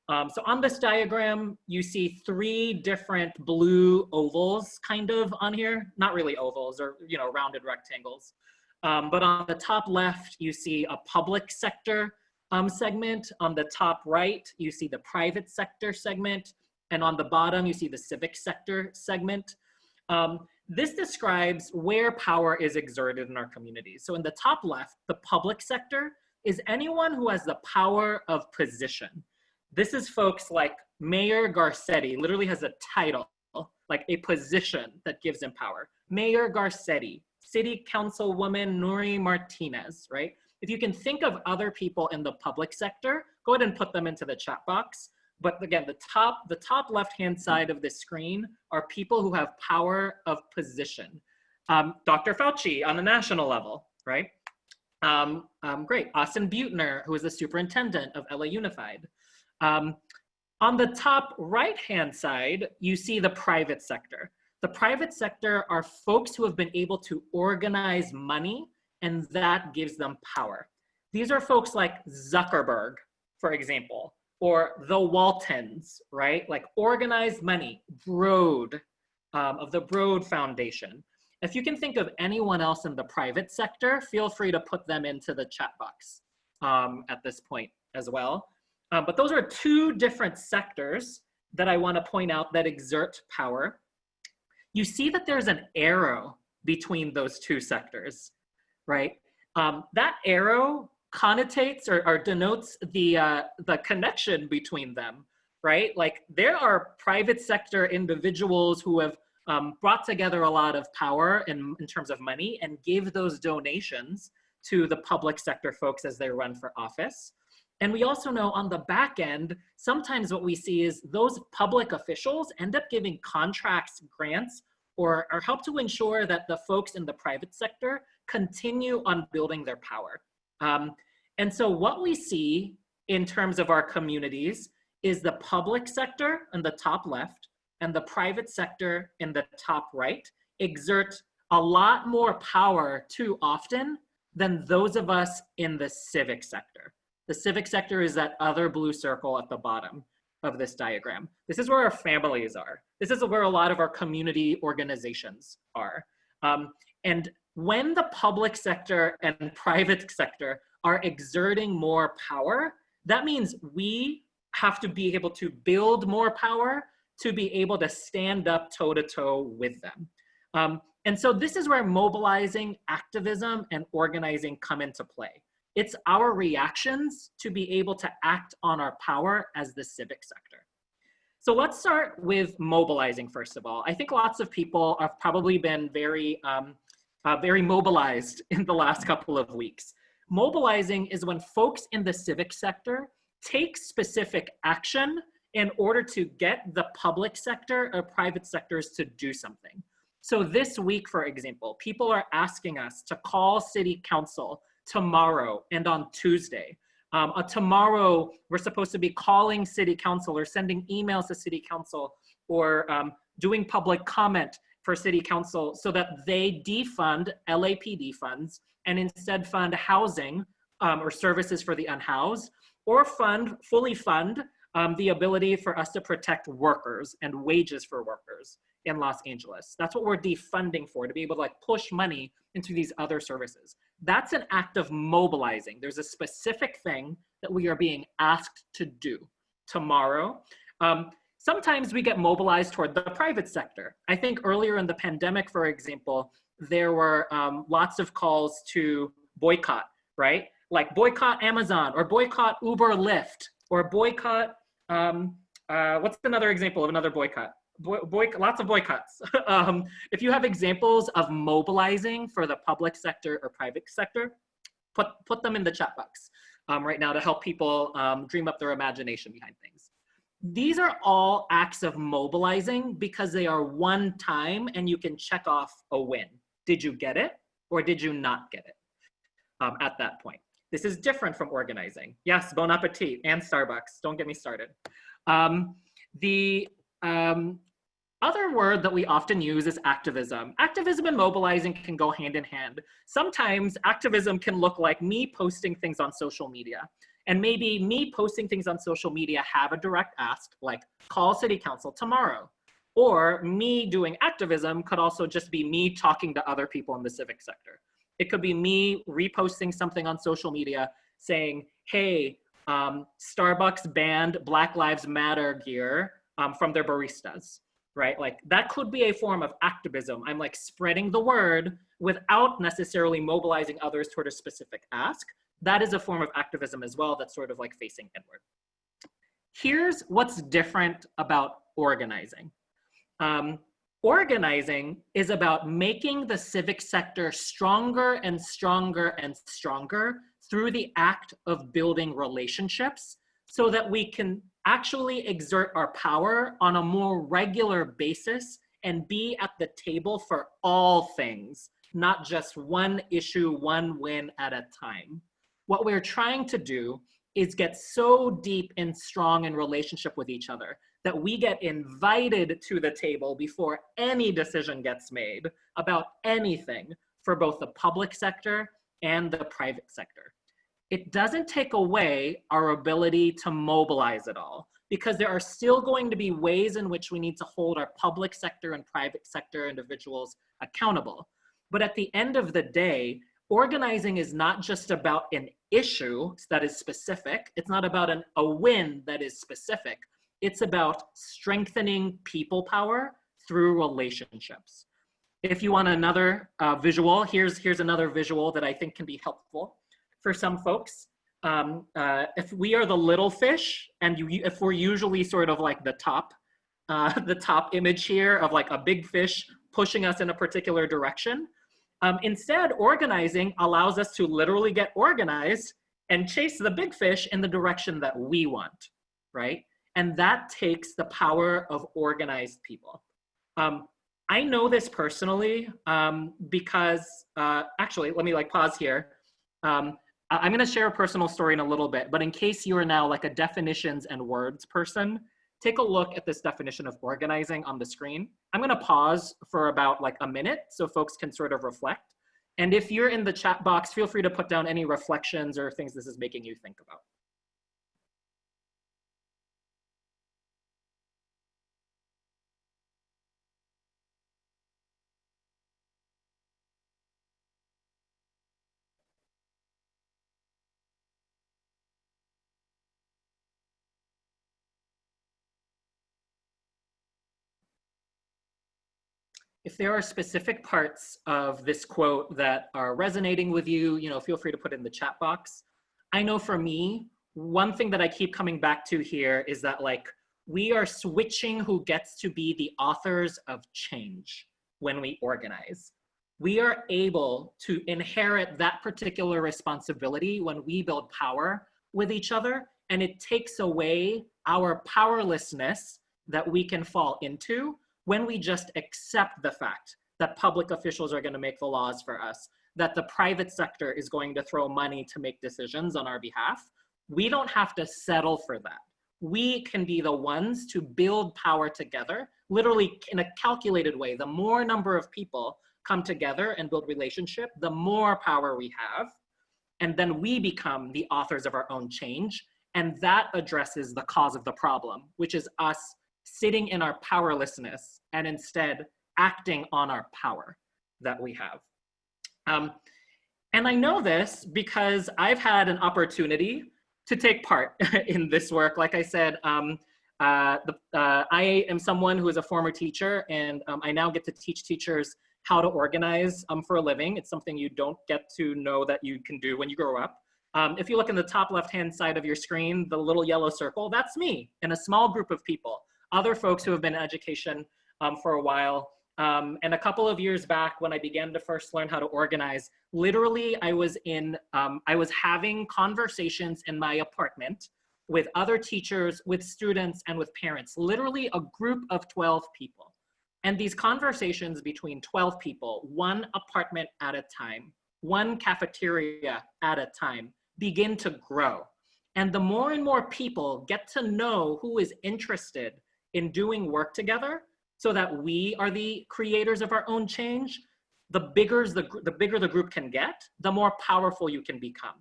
So on this diagram, you see 3 different blue ovals kind of on here, not really ovals or, you know, rounded rectangles. But on the top left, you see a public sector segment. On the top right, you see the private sector segment. And on the bottom, you see the civic sector segment. This describes where power is exerted in our communities. So in the top left, the public sector is anyone who has the power of position. This is folks like Mayor Garcetti, literally has a title, like a position that gives him power. Mayor Garcetti, City Councilwoman Nury Martinez, right? If you can think of other people in the public sector, go ahead and put them into the chat box. But again, the top left-hand side of the screen are people who have power of position. Dr. Fauci on the national level, right? Great, Austin Butner, who is the superintendent of LA Unified. On the top right-hand side, you see the private sector. The private sector are folks who have been able to organize money, and that gives them power. These are folks like Zuckerberg, for example, or the Waltons, right? Like organized money, Broad, of the Broad Foundation. If you can think of anyone else in the private sector, feel free to put them into the chat box at this point as well. But those are 2 different sectors that I want to point out that exert power. You see that there's an arrow between those 2 sectors, right? That arrow connotates or denotes the connection between them, right? Like there are private sector individuals who have brought together a lot of power in terms of money and give those donations to the public sector folks as they run for office. And we also know on the back end, sometimes what we see is those public officials end up giving contracts, grants, or help to ensure that the folks in the private sector continue on building their power. And so what we see in terms of our communities is the public sector in the top left and the private sector in the top right exert a lot more power too often than those of us in the civic sector. The civic sector is that other blue circle at the bottom of this diagram. This is where our families are. This is where a lot of our community organizations are. And when the public sector and private sector are exerting more power, that means we have to be able to build more power to be able to stand up toe-to-toe with them. And so this is where mobilizing, activism, and organizing come into play. It's our reactions to be able to act on our power as the civic sector. So let's start with mobilizing, first of all. I think lots of people have probably been very mobilized in the last couple of weeks. Mobilizing is when folks in the civic sector take specific action in order to get the public sector or private sectors to do something. So this week, for example, people are asking us to call city council tomorrow and on Tuesday. Tomorrow, we're supposed to be calling city council or sending emails to city council or doing public comment for city council so that they defund LAPD funds and instead fund housing or services for the unhoused, or fully fund the ability for us to protect workers and wages for workers in Los Angeles. That's what we're defunding for, to be able to like push money into these other services. That's an act of mobilizing. There's a specific thing that we are being asked to do tomorrow. Sometimes we get mobilized toward the private sector. I think earlier in the pandemic, for example, there were lots of calls to boycott, right? like boycott Amazon or boycott Uber, Lyft, or boycott, what's another example of another boycott? Lots of boycotts. If you have examples of mobilizing for the public sector or private sector, put them in the chat box right now to help people dream up their imagination behind things. These are all acts of mobilizing because they are one time and you can check off a win. Did you get it or did you not get it at that point? This is different from organizing. Yes, Bon Appetit and Starbucks, don't get me started. The other word that we often use is activism. Activism and mobilizing can go hand in hand. Sometimes activism can look like me posting things on social media. And maybe me posting things on social media have a direct ask, like call city council tomorrow. Or me doing activism could also just be me talking to other people in the civic sector. It could be me reposting something on social media saying, hey, Starbucks banned Black Lives Matter gear from their baristas, right? Like that could be a form of activism. I'm like spreading the word without necessarily mobilizing others toward a specific ask. That is a form of activism as well that's sort of like facing inward. Here's what's different about organizing. Organizing is about making the civic sector stronger and stronger and stronger through the act of building relationships so that we can actually exert our power on a more regular basis and be at the table for all things, not just one issue, one win at a time. What we're trying to do is get so deep and strong in relationship with each other that we get invited to the table before any decision gets made about anything for both the public sector and the private sector. It doesn't take away our ability to mobilize it all, because there are still going to be ways in which we need to hold our public sector and private sector individuals accountable. But at the end of the day, organizing is not just about an issue that is specific. It's not about a win that is specific. It's about strengthening people power through relationships. If you want another visual, here's another visual that I think can be helpful for some folks. If we are the little fish, and if we're usually sort of like the top image here of like a big fish pushing us in a particular direction, instead, organizing allows us to literally get organized and chase the big fish in the direction that we want, right? And that takes the power of organized people. I know this personally because, actually, let me like pause here. I'm gonna share a personal story in a little bit, but in case you are now like a definitions and words person, take a look at this definition of organizing on the screen. I'm gonna pause for about like a minute so folks can sort of reflect. And if you're in the chat box, feel free to put down any reflections or things this is making you think about. If there are specific parts of this quote that are resonating with you, feel free to put it in the chat box. I know for me, one thing that I keep coming back to here is that like, we are switching who gets to be the authors of change when we organize. We are able to inherit that particular responsibility when we build power with each other, and it takes away our powerlessness that we can fall into when we just accept the fact that public officials are going to make the laws for us, that the private sector is going to throw money to make decisions on our behalf. We don't have to settle for that. We can be the ones to build power together, literally in a calculated way. The more number of people come together and build relationship, the more power we have. And then we become the authors of our own change. And that addresses the cause of the problem, which is us sitting in our powerlessness and instead acting on our power that we have. And I know this because I've had an opportunity to take part in this work. Like I said, I am someone who is a former teacher, and I now get to teach teachers how to organize for a living. It's something you don't get to know that you can do when you grow up. If you look in the top left-hand side of your screen, the little yellow circle, that's me and a small group of people, other folks who have been in education for a while. And a couple of years back when I began to first learn how to organize, literally I was having conversations in my apartment with other teachers, with students, and with parents, literally a group of 12 people. And these conversations between 12 people, one apartment at a time, one cafeteria at a time, begin to grow. And the more and more people get to know who is interested in doing work together so that we are the creators of our own change, the bigger the group can get, the more powerful you can become.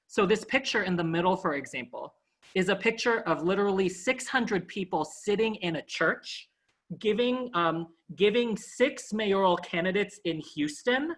So this picture in the middle, for example, is a picture of literally 600 people sitting in a church, giving 6 mayoral candidates in Houston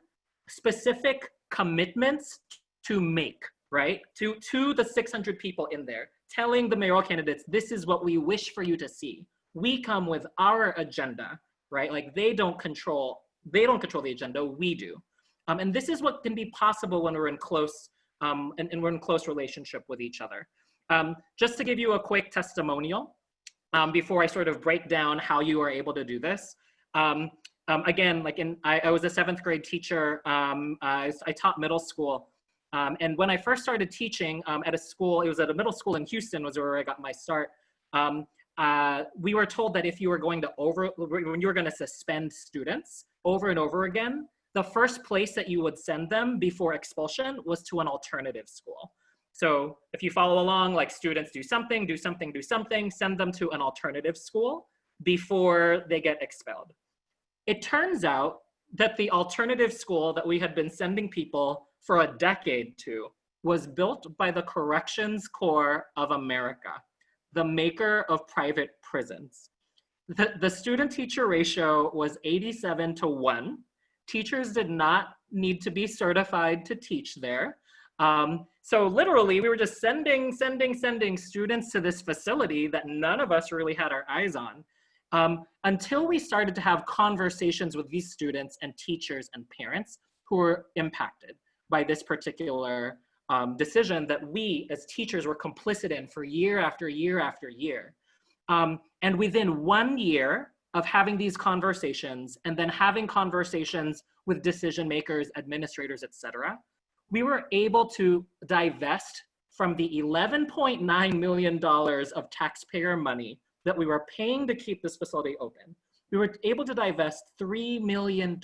specific commitments to make, right? To the 600 people in there, telling the mayoral candidates, this is what we wish for you to see. We come with our agenda, right? Like they don't control the agenda, we do. And this is what can be possible when we're in close, and we're in close relationship with each other. Just to give you a quick testimonial, before I sort of break down how you are able to do this. Again, like I was a 7th grade teacher. I taught middle school. And when I first started teaching at a school, it was at a middle school in Houston was where I got my start. We were told that if you were going to suspend students over and over again, the first place that you would send them before expulsion was to an alternative school. So if you follow along, like students do something, send them to an alternative school before they get expelled. It turns out that the alternative school that we had been sending people for a decade to was built by the Corrections Corps of America, the maker of private prisons. The student-teacher ratio was 87-1. Teachers did not need to be certified to teach there. So literally, we were just sending students to this facility that none of us really had our eyes on, until we started to have conversations with these students and teachers and parents who were impacted by this particular decision that we as teachers were complicit in for year after year after year. And within 1 year of having these conversations and then having conversations with decision makers, administrators, et cetera, we were able to divest from the $11.9 million of taxpayer money that we were paying to keep this facility open. We were able to divest $3 million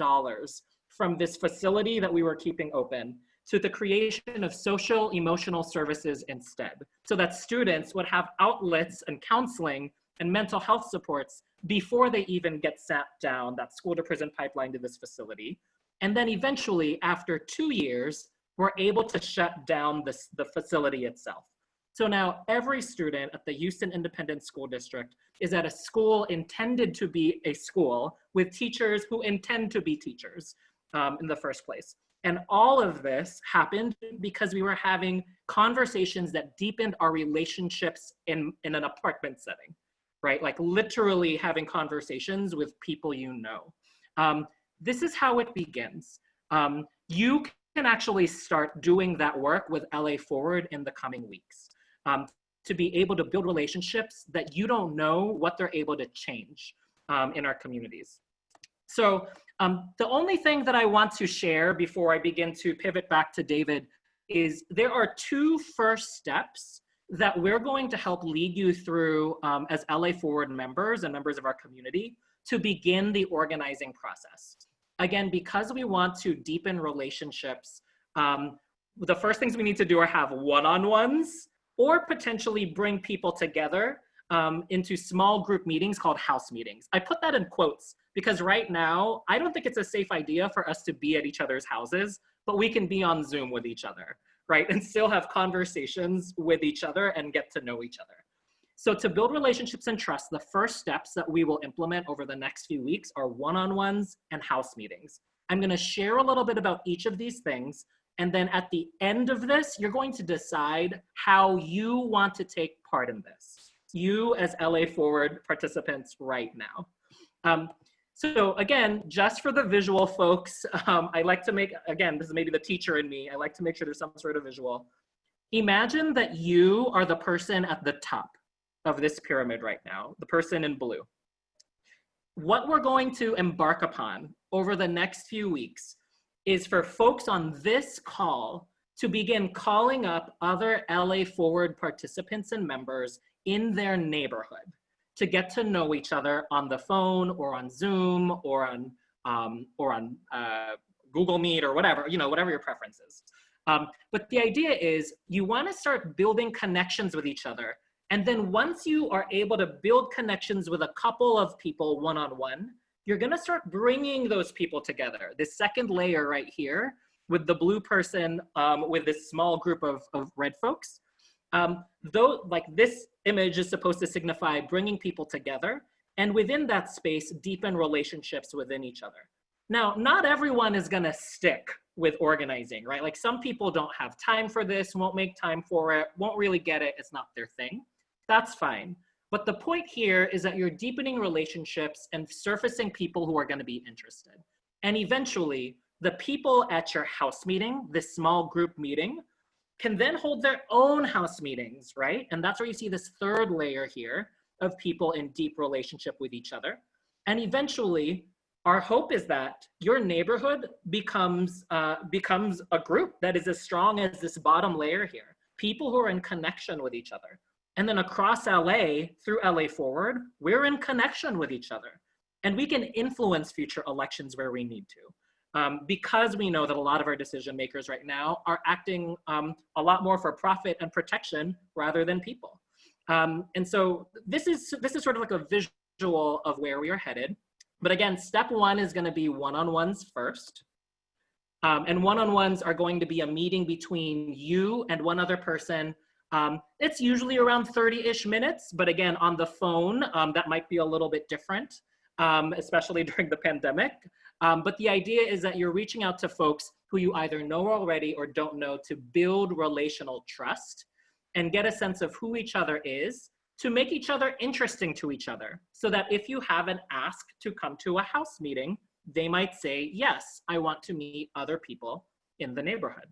from this facility that we were keeping open to the creation of social emotional services instead, so that students would have outlets and counseling and mental health supports before they even get sat down that school to prison pipeline to this facility. And then eventually, after 2 years, we're able to shut down the facility itself. So now every student at the Houston Independent School District is at a school intended to be a school with teachers who intend to be teachers in the first place. And all of this happened because we were having conversations that deepened our relationships in an apartment setting, right? Like literally having conversations with people you know. This is how it begins. You can actually start doing that work with LA Forward in the coming weeks, to be able to build relationships that you don't know what they're able to change in our communities. So the only thing that I want to share before I begin to pivot back to David is there are 2 first steps that we're going to help lead you through as LA Forward members and members of our community to begin the organizing process. Again, because we want to deepen relationships, the first things we need to do are have one-on-ones or potentially bring people together into small group meetings called house meetings. I put that in quotes because right now, I don't think it's a safe idea for us to be at each other's houses, but we can be on Zoom with each other, right? And still have conversations with each other and get to know each other. So to build relationships and trust, the first steps that we will implement over the next few weeks are one-on-ones and house meetings. I'm gonna share a little bit about each of these things. And then at the end of this, you're going to decide how you want to take part in this. You as LA Forward participants right now. So again, just for the visual folks, I like to make, again, this is maybe the teacher in me, I like to make sure there's some sort of visual. Imagine that you are the person at the top of this pyramid right now, the person in blue. What we're going to embark upon over the next few weeks is for folks on this call to begin calling up other LA Forward participants and members in their neighborhood to get to know each other on the phone or on Zoom or on Google Meet or whatever, whatever your preference is. But the idea is you want to start building connections with each other. And then once you are able to build connections with a couple of people one-on-one, you're going to start bringing those people together. This second layer right here with the blue person with this small group of red folks. This image is supposed to signify bringing people together, and within that space, deepen relationships within each other. Now, not everyone is going to stick with organizing, right? Like some people don't have time for this, won't make time for it, won't really get it, it's not their thing. That's fine. But the point here is that you're deepening relationships and surfacing people who are going to be interested. And eventually, the people at your house meeting, this small group meeting, can then hold their own house meetings, right? And that's where you see this third layer here of people in deep relationship with each other. And eventually, our hope is that your neighborhood becomes a group that is as strong as this bottom layer here, people who are in connection with each other. And then across LA, through LA Forward, we're in connection with each other. And we can influence future elections where we need to. Because we know that a lot of our decision makers right now are acting a lot more for profit and protection rather than people. And so this is sort of like a visual of where we are headed. But again, step one is going to be one-on-ones first. And one-on-ones are going to be a meeting between you and one other person. It's usually around 30-ish minutes, but again, on the phone, that might be a little bit different, especially during the pandemic. But the idea is that you're reaching out to folks who you either know already or don't know to build relational trust and get a sense of who each other is, to make each other interesting to each other, so that if you have an ask to come to a house meeting, they might say, yes, I want to meet other people in the neighborhood.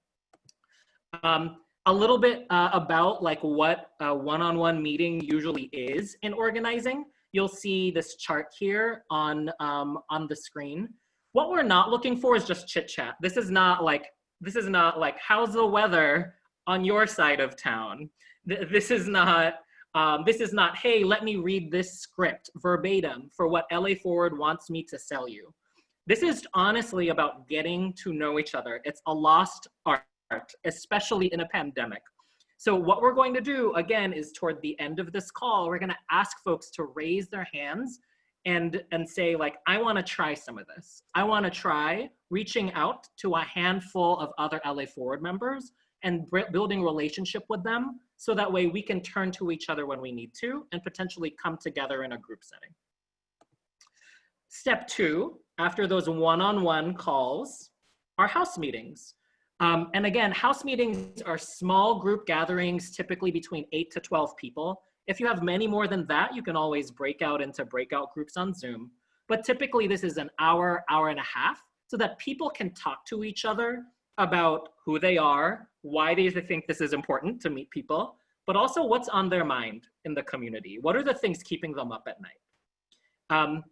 A little bit about like what a one-on-one meeting usually is in organizing. You'll see this chart here on the screen. What we're not looking for is just chit chat. This is not like how's the weather on your side of town. This is not, hey, let me read this script verbatim for what LA Forward wants me to sell you. This is honestly about getting to know each other. It's a lost art, especially in a pandemic. So what we're going to do, again, is toward the end of this call, we're going to ask folks to raise their hands and say, like, I want to try some of this. I want to try reaching out to a handful of other LA Forward members and building relationship with them, so that way we can turn to each other when we need to and potentially come together in a group setting. Step two, after those one-on-one calls, are house meetings. And again, house meetings are small group gatherings, typically between 8 to 12 people. If you have many more than that, you can always break out into breakout groups on Zoom. But typically this is an hour, hour and a half, so that people can talk to each other about who they are, why they think this is important to meet people, but also what's on their mind in the community. What are the things keeping them up at night?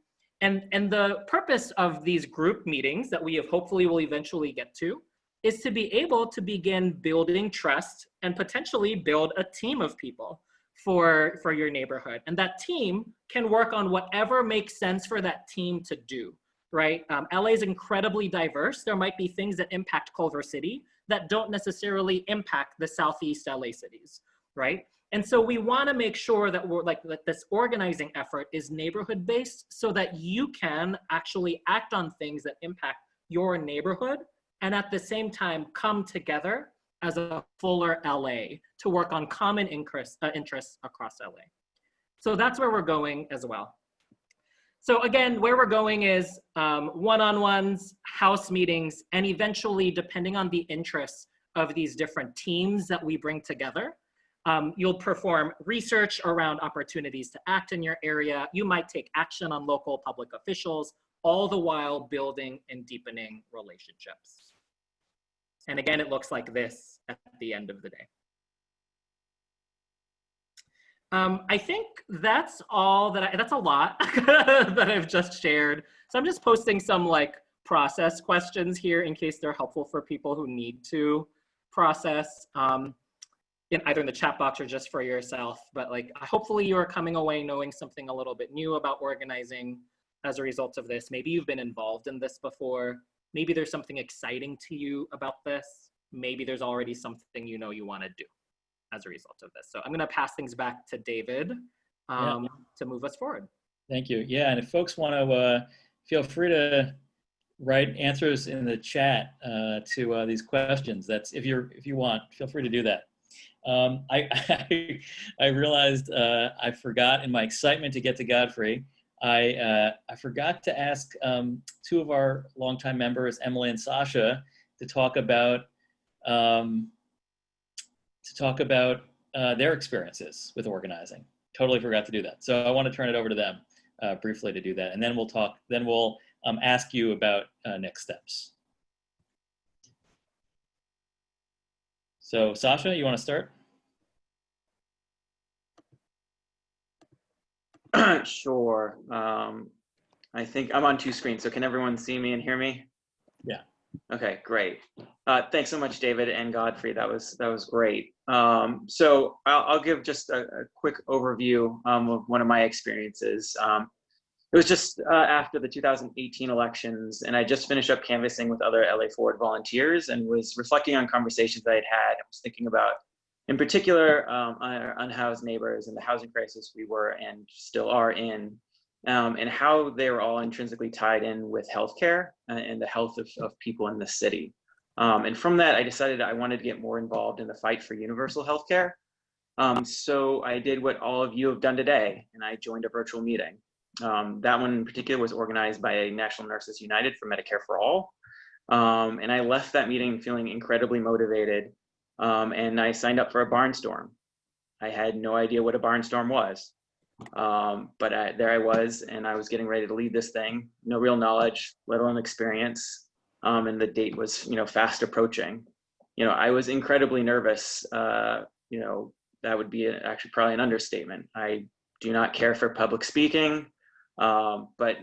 And the purpose of these group meetings that we hopefully will eventually get to is to be able to begin building trust and potentially build a team of people for your neighborhood. And that team can work on whatever makes sense for that team to do, right? LA is incredibly diverse. There might be things that impact Culver City that don't necessarily impact the Southeast LA cities, right? And so we want to make sure that that this organizing effort is neighborhood based, so that you can actually act on things that impact your neighborhood, and at the same time come together as a fuller LA to work on common interests across LA. So that's where we're going as well. So again, where we're going is one-on-ones, house meetings, and eventually, depending on the interests of these different teams that we bring together, you'll perform research around opportunities to act in your area. You might take action on local public officials, all the while building and deepening relationships. And again, it looks like this at the end of the day. I think that's all that's a lot that I've just shared. So I'm just posting some like process questions here in case they're helpful for people who need to process either in the chat box or just for yourself. But like, hopefully you're coming away knowing something a little bit new about organizing as a result of this. Maybe you've been involved in this before. Maybe there's something exciting to you about this. Maybe there's already something you know you want to do as a result of this. So I'm going to pass things back to David to move us forward. Thank you. Yeah, and if folks want to, feel free to write answers in the chat to these questions. That's if you want, feel free to do that. I realized I forgot in my excitement to get to Godfrey. I forgot to ask two of our longtime members, Emily and Sasha, to talk about their experiences with organizing. Totally forgot to do that. So I want to turn it over to them briefly to do that, and then we'll talk. Then we'll ask you about next steps. So Sasha, you want to start? Sure. I think I'm on two screens, so can everyone see me and hear me? Yeah. Okay, great. Thanks so much, David and Godfrey. That was great. So I'll give just a quick overview of one of my experiences. It was just after the 2018 elections, and I just finished up canvassing with other LA Forward volunteers and was reflecting on conversations I had had. I was thinking about, in particular, our unhoused neighbors and the housing crisis we were and still are in, and how they were all intrinsically tied in with healthcare and the health of people in the city. And from that, I decided I wanted to get more involved in the fight for universal healthcare. So I did what all of you have done today, and I joined a virtual meeting. That one in particular was organized by National Nurses United for Medicare for All. And I left that meeting feeling incredibly motivated. And I signed up for a barnstorm. I had no idea what a barnstorm was. But there I was, and I was getting ready to lead this thing. No real knowledge, let alone experience. And the date was, fast approaching. I was incredibly nervous. That would be actually probably an understatement. I do not care for public speaking, but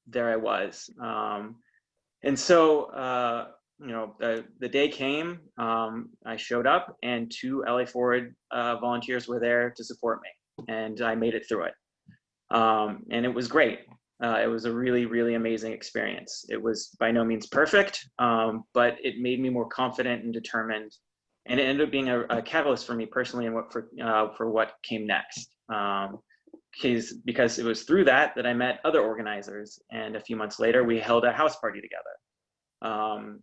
there I was. And so, the day came, I showed up, and two LA Forward volunteers were there to support me, and I made it through it. And it was great. It was a really, really amazing experience. It was by no means perfect, but it made me more confident and determined, and it ended up being a catalyst for me personally and for what came next. Because it was through that I met other organizers, and a few months later we held a house party together.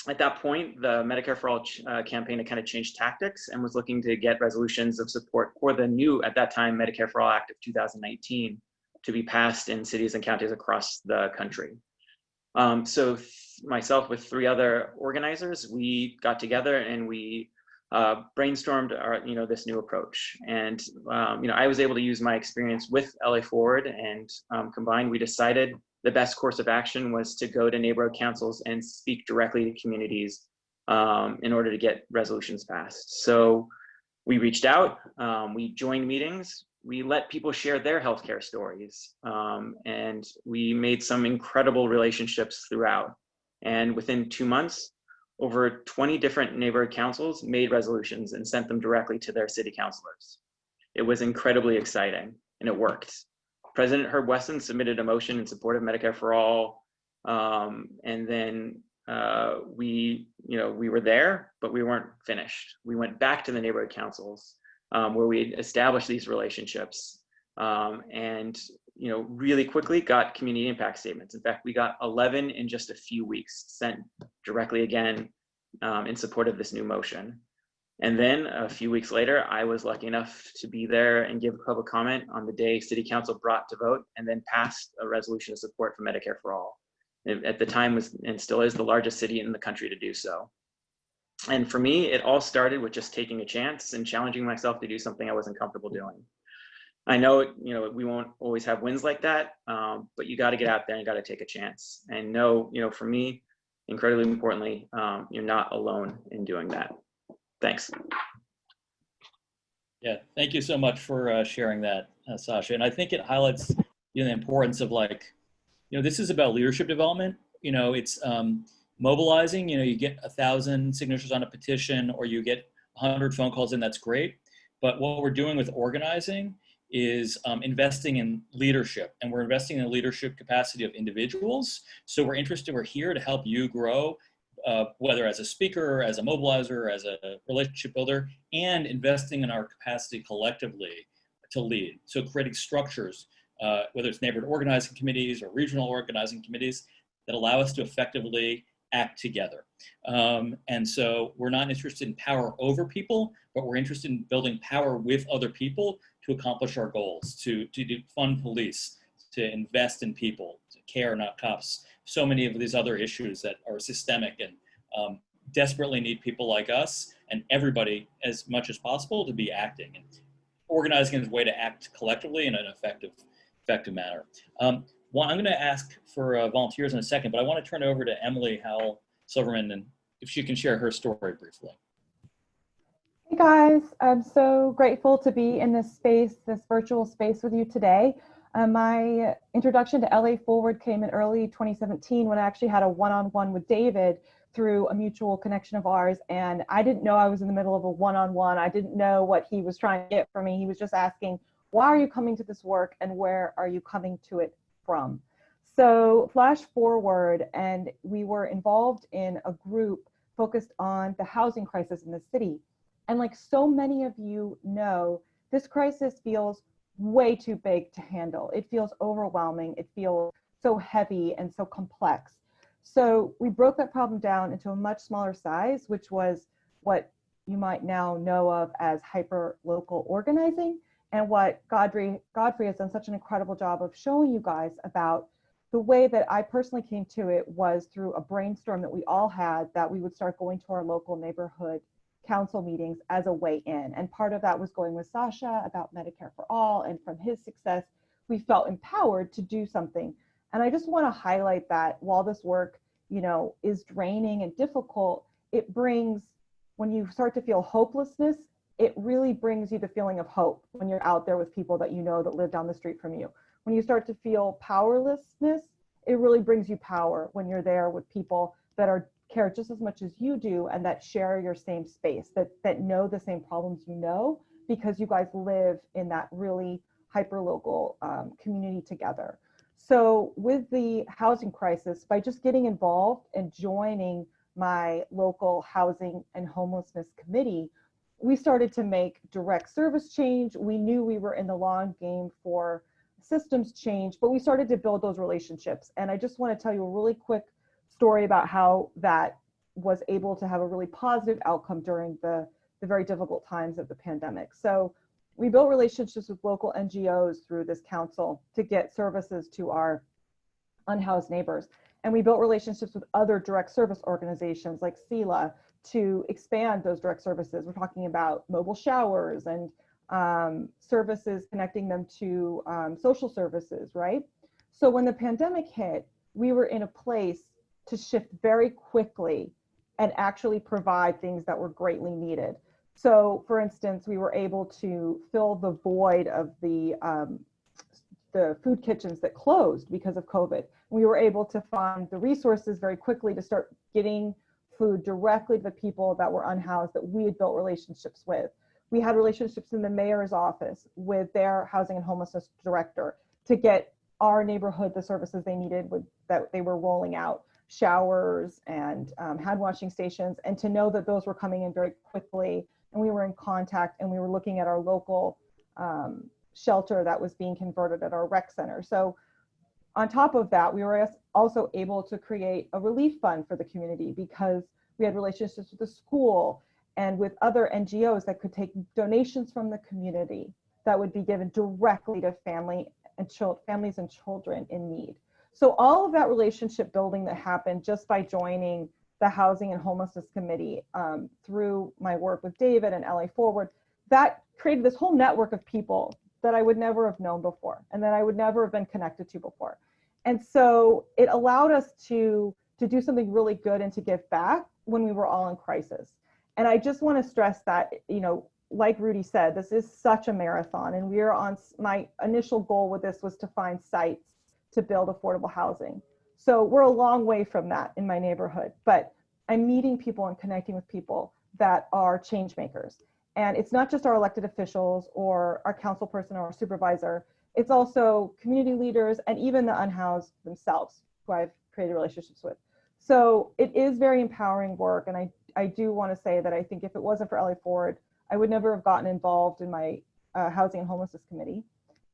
At that point, the Medicare for All campaign had kind of changed tactics and was looking to get resolutions of support for the new, at that time, Medicare for All Act of 2019 to be passed in cities and counties across the country. So myself with three other organizers, we got together and we brainstormed this new approach. And I was able to use my experience with LA Forward, and combined, we decided the best course of action was to go to neighborhood councils and speak directly to communities in order to get resolutions passed. So we reached out, we joined meetings, we let people share their healthcare stories, and we made some incredible relationships throughout. And within 2 months, over 20 different neighborhood councils made resolutions and sent them directly to their city councilors. It was incredibly exciting, and it worked. President Herb Wesson submitted a motion in support of Medicare for All, and then we were there, but we weren't finished. We went back to the neighborhood councils where we established these relationships, and really quickly got community impact statements. In fact, we got 11 in just a few weeks sent directly again in support of this new motion. And then a few weeks later, I was lucky enough to be there and give public comment on the day City Council brought to vote and then passed a resolution of support for Medicare for All. It, at the time was, and still is, the largest city in the country to do so. And for me, it all started with just taking a chance and challenging myself to do something I wasn't comfortable doing. I know, we won't always have wins like that, but you got to get out there and got to take a chance. And know, for me, incredibly importantly, you're not alone in doing that. Thanks. Yeah, thank you so much for sharing that, Sasha. And I think it highlights, the importance of this is about leadership development. It's mobilizing. You get 1,000 signatures on a petition, or you get 100 phone calls in. That's great. But what we're doing with organizing is investing in leadership, and we're investing in the leadership capacity of individuals. So we're here to help you grow, whether as a speaker, as a mobilizer, as a relationship builder, and investing in our capacity collectively to lead. So creating structures, whether it's neighborhood organizing committees or regional organizing committees, that allow us to effectively act together. And so we're not interested in power over people, but we're interested in building power with other people to accomplish our goals, to fund police, to invest in people, to care, not cops. So many of these other issues that are systemic and desperately need people like us and everybody as much as possible to be acting. And organizing is a way to act collectively in an effective manner. Well, I'm going to ask for volunteers in a second, but I want to turn it over to Emily Howell Silverman, and if she can share her story briefly. Hey guys, I'm so grateful to be in this space, this virtual space with you today. My introduction to LA Forward came in early 2017 when I actually had a one-on-one with David through a mutual connection of ours. And I didn't know I was in the middle of a one-on-one. I didn't know what he was trying to get from me. He was just asking, why are you coming to this work and where are you coming to it from? So flash forward, and we were involved in a group focused on the housing crisis in the city. And like so many of you know, this crisis feels way too big to handle. It feels overwhelming. It feels so heavy and so complex. So we broke that problem down into a much smaller size, which was what you might now know of as hyper-local organizing, and what Godfrey has done such an incredible job of showing you guys about. The way that I personally came to it was through a brainstorm that we all had, that we would start going to our local neighborhood council meetings as a way in. And part of that was going with Sasha about Medicare for All. And from his success, we felt empowered to do something. And I just want to highlight that while this work, is draining and difficult, it brings, when you start to feel hopelessness, it really brings you the feeling of hope when you're out there with people that that live down the street from you. When you start to feel powerlessness, it really brings you power when you're there with people that care just as much as you do and that share your same space, that know the same problems because you guys live in that really hyper-local community together. So with the housing crisis, by just getting involved and joining my local housing and homelessness committee, we started to make direct service change. We knew we were in the long game for systems change, but we started to build those relationships. And I just want to tell you a really quick story about how that was able to have a really positive outcome during the very difficult times of the pandemic. So we built relationships with local NGOs through this council to get services to our unhoused neighbors. And we built relationships with other direct service organizations like SELA to expand those direct services. We're talking about mobile showers and services, connecting them to social services, right? So when the pandemic hit, we were in a place to shift very quickly and actually provide things that were greatly needed. So for instance, we were able to fill the void of the food kitchens that closed because of COVID. We were able to find the resources very quickly to start getting food directly to the people that were unhoused that we had built relationships with. We had relationships in the mayor's office with their housing and homelessness director to get our neighborhood the services they needed that they were rolling out, showers and hand washing stations, and to know that those were coming in very quickly. And we were in contact, and we were looking at our local shelter that was being converted at our rec center. So on top of that, we were also able to create a relief fund for the community because we had relationships with the school and with other NGOs that could take donations from the community that would be given directly to families and children in need. So all of that relationship building that happened just by joining the Housing and Homelessness Committee through my work with David and LA Forward, that created this whole network of people that I would never have known before and that I would never have been connected to before. And so it allowed us to do something really good and to give back when we were all in crisis. And I just want to stress that, like Rudy said, this is such a marathon, and we're on, my initial goal with this was to find sites to build affordable housing. So we're a long way from that in my neighborhood, but I'm meeting people and connecting with people that are change makers. And it's not just our elected officials or our council person or our supervisor, it's also community leaders and even the unhoused themselves, who I've created relationships with. So it is very empowering work. And I do want to say that I think if it wasn't for LA Forward, I would never have gotten involved in my Housing and Homelessness Committee.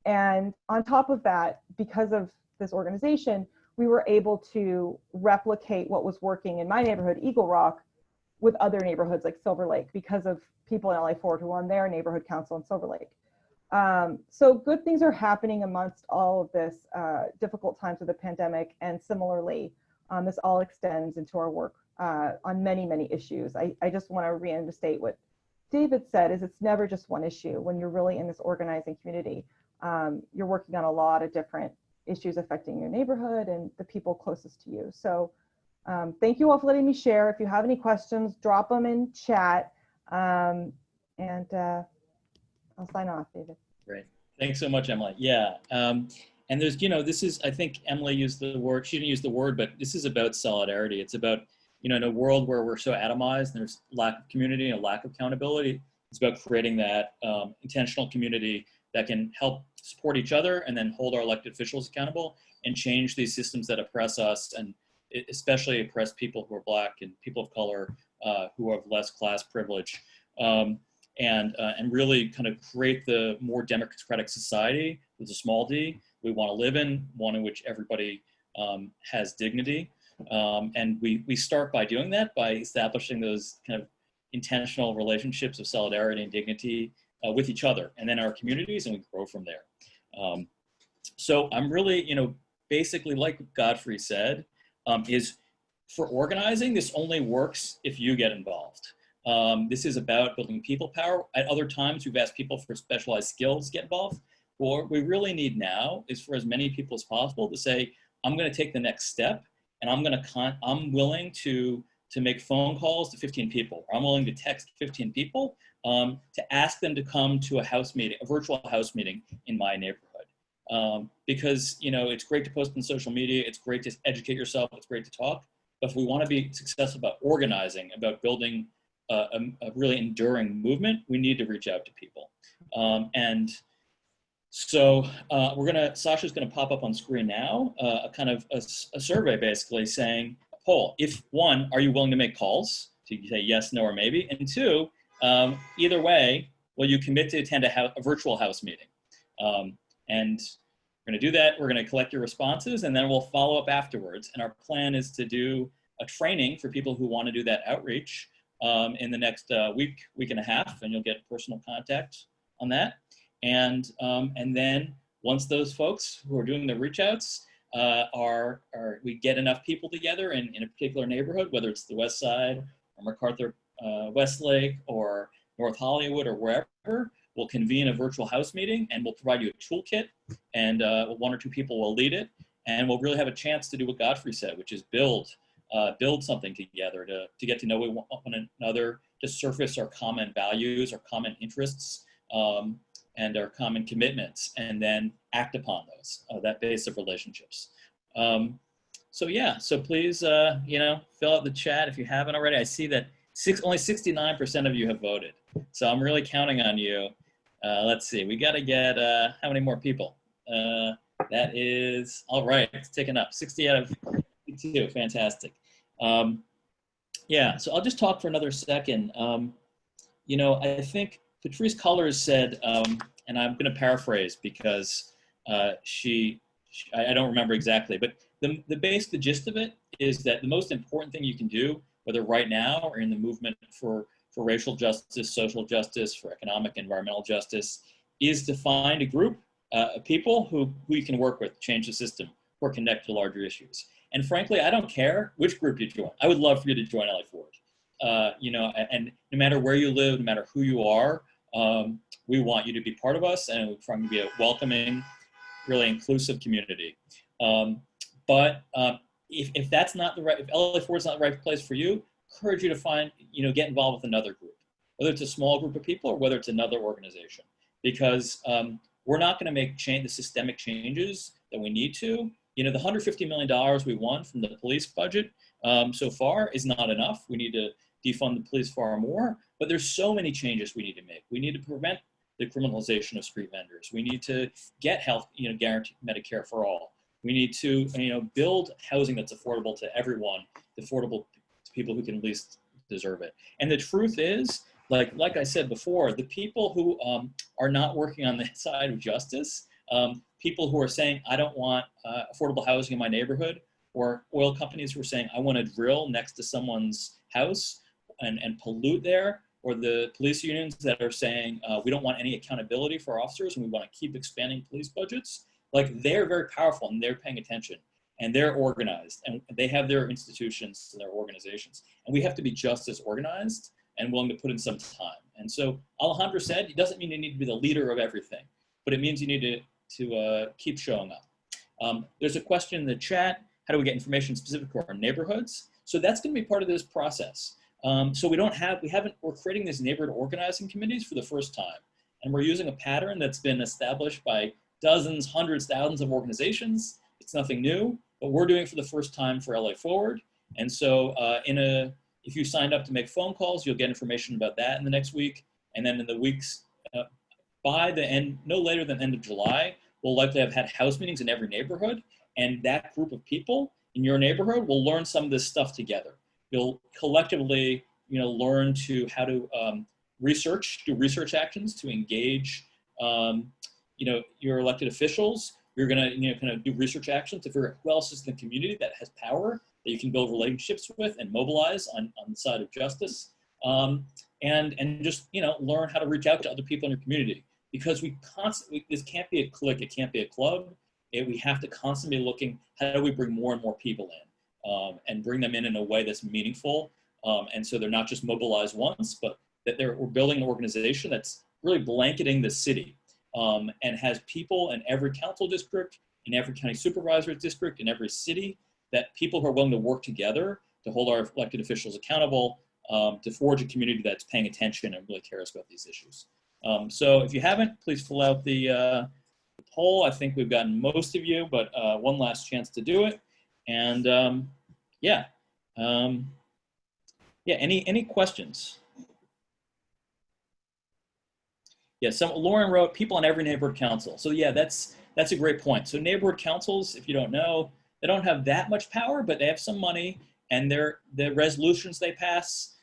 And on top of that, because of this organization, we were able to replicate what was working in my neighborhood, Eagle Rock, with other neighborhoods like Silver Lake, because of people in LA Forward who are on their neighborhood council in Silver Lake. So good things are happening amongst all of this difficult times of the pandemic. And similarly, this all extends into our work on many, many issues. I just want to reinstate what David said, is it's never just one issue. When you're really in this organizing community, you're working on a lot of different issues affecting your neighborhood and the people closest to you. So thank you all for letting me share. If you have any questions, drop them in chat. And I'll sign off, David. Great. Thanks so much, Emily. Yeah. And there's, this is, I think Emily used the word, she didn't use the word, but this is about solidarity. It's about, in a world where we're so atomized, and there's lack of community and lack of accountability, it's about creating that intentional community that can help support each other and then hold our elected officials accountable and change these systems that oppress us, and especially oppress people who are Black and people of color who have less class privilege, and really kind of create the more democratic society with a small d we want to live in, one in which everybody has dignity. And we start by doing that, by establishing those kind of intentional relationships of solidarity and dignity with each other and then our communities, and we grow from there. So I'm really, basically like Godfrey said, is for organizing, this only works if you get involved. This is about building people power. At other times, we've asked people for specialized skills to get involved. What we really need now is for as many people as possible to say, I'm going to take the next step, and I'm willing to make phone calls to 15 people, or I'm willing to text 15 people to ask them to come to a virtual house meeting in my neighborhood. Because, it's great to post on social media, it's great to educate yourself, it's great to talk, but if we want to be successful about organizing, about building a really enduring movement, we need to reach out to people. And so Sasha's gonna pop up on screen now, a survey basically saying, poll, if one, are you willing to make calls? So you say yes, no, or maybe. And two, either way, will you commit to attend a virtual house meeting? And we're gonna do that. We're gonna collect your responses, and then we'll follow up afterwards. And our plan is to do a training for people who wanna do that outreach in the next week and a half, and you'll get personal contact on that. And then once those folks who are doing the reach outs we get enough people together in a particular neighborhood, whether it's the West Side or MacArthur, Westlake or North Hollywood or wherever, we'll convene a virtual house meeting, and we'll provide you a toolkit, and one or two people will lead it, and we'll really have a chance to do what Godfrey said, which is build something together, to get to know one another, to surface our common values, our common interests, and our common commitments, and then act upon those, that base of relationships. So please, fill out the chat if you haven't already. I see that only 69% of you have voted. So I'm really counting on you. Let's see, we gotta get, how many more people? That is, all right, it's ticking up, 60 out of 52, fantastic. So I'll just talk for another second. I think Patrice Cullors said, and I'm going to paraphrase because I don't remember exactly, but the gist of it is that the most important thing you can do, whether right now or in the movement for racial justice, social justice, for economic, environmental justice, is to find a group of people who you can work with, change the system, or connect to larger issues. And frankly, I don't care which group you join. I would love for you to join LA Forward. And no matter where you live, no matter who you are, we want you to be part of us, and we're trying to be a welcoming, really inclusive community. But if that's not if LA Forward is not the right place for you, encourage you to get involved with another group, whether it's a small group of people or whether it's another organization, because we're not going to make the systemic changes that we need to. You know, the $150 million we won from the police budget so far is not enough. We need to defund the police far more, but there's so many changes we need to make. We need to prevent the criminalization of street vendors. We need to get health, guaranteed Medicare for all. We need to, build housing that's affordable to everyone, affordable to people who can least deserve it. And the truth is, like I said before, the people who are not working on the side of justice, people who are saying, I don't want affordable housing in my neighborhood, or oil companies who are saying, I want to drill next to someone's house and pollute there, or the police unions that are saying, we don't want any accountability for our officers and we want to keep expanding police budgets. Like, they're very powerful and they're paying attention and they're organized and they have their institutions and their organizations. And we have to be just as organized and willing to put in some time. And so Alejandro said, it doesn't mean you need to be the leader of everything, but it means you need to keep showing up. There's a question in the chat, how do we get information specific to our neighborhoods? So that's going to be part of this process. So we're creating these neighborhood organizing committees for the first time. And we're using a pattern that's been established by dozens, hundreds, thousands of organizations. It's nothing new, but we're doing it for the first time for LA Forward. And so if you signed up to make phone calls, you'll get information about that in the next week. And then in the weeks by the end, no later than end of July, we'll likely have had house meetings in every neighborhood. And that group of people in your neighborhood will learn some of this stuff together. You'll collectively, learn how to do research actions to engage, your elected officials. You're gonna, kind of do research actions to figure out who else is in the community that has power that you can build relationships with and mobilize on the side of justice, and just, learn how to reach out to other people in your community, because this can't be a clique, it can't be a club. We have to constantly be looking, how do we bring more and more people in, and bring them in a way that's meaningful. And so they're not just mobilized once, but that we're building an organization that's really blanketing the city, and has people in every council district, in every county supervisor district, in every city, that people who are willing to work together to hold our elected officials accountable, to forge a community that's paying attention and really cares about these issues. So if you haven't, please fill out the poll. I think we've gotten most of you, but one last chance to do it. And any questions? Yeah, Lauren wrote, people on every neighborhood council. So yeah, that's a great point. So neighborhood councils, if you don't know, they don't have that much power, but they have some money, and the resolutions they pass,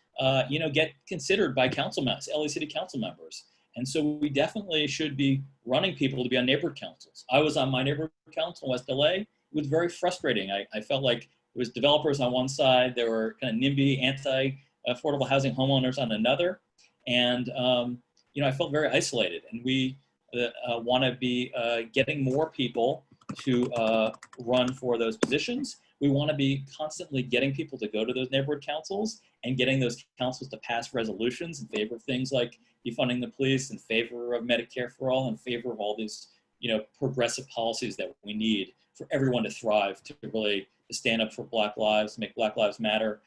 get considered by LA City Council members. And so we definitely should be running people to be on neighborhood councils. I was on my neighborhood council in West LA. It was very frustrating. I felt like it was developers on one side, there were kind of NIMBY, anti-affordable housing homeowners on another. And, I felt very isolated, and we want to be getting more people to run for those positions. We want to be constantly getting people to go to those neighborhood councils and getting those councils to pass resolutions in favor of things like defunding the police, in favor of Medicare for all, in favor of all these, progressive policies that we need for everyone to thrive, to really stand up for Black lives, make Black Lives Matter,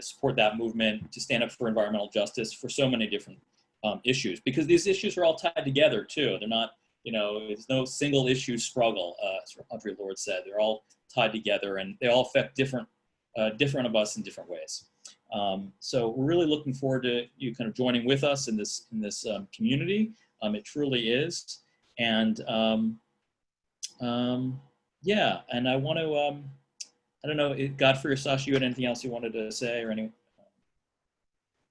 support that movement, to stand up for environmental justice, for so many different issues, because these issues are all tied together too. They're not, there's no single issue struggle, as Audre Lorde said. They're all tied together, and they all affect different of us in different ways. So we're really looking forward to you kind of joining with us in this community. It truly is. And yeah, and I want to, I don't know, Godfrey or Sasha, you had anything else you wanted to say, or any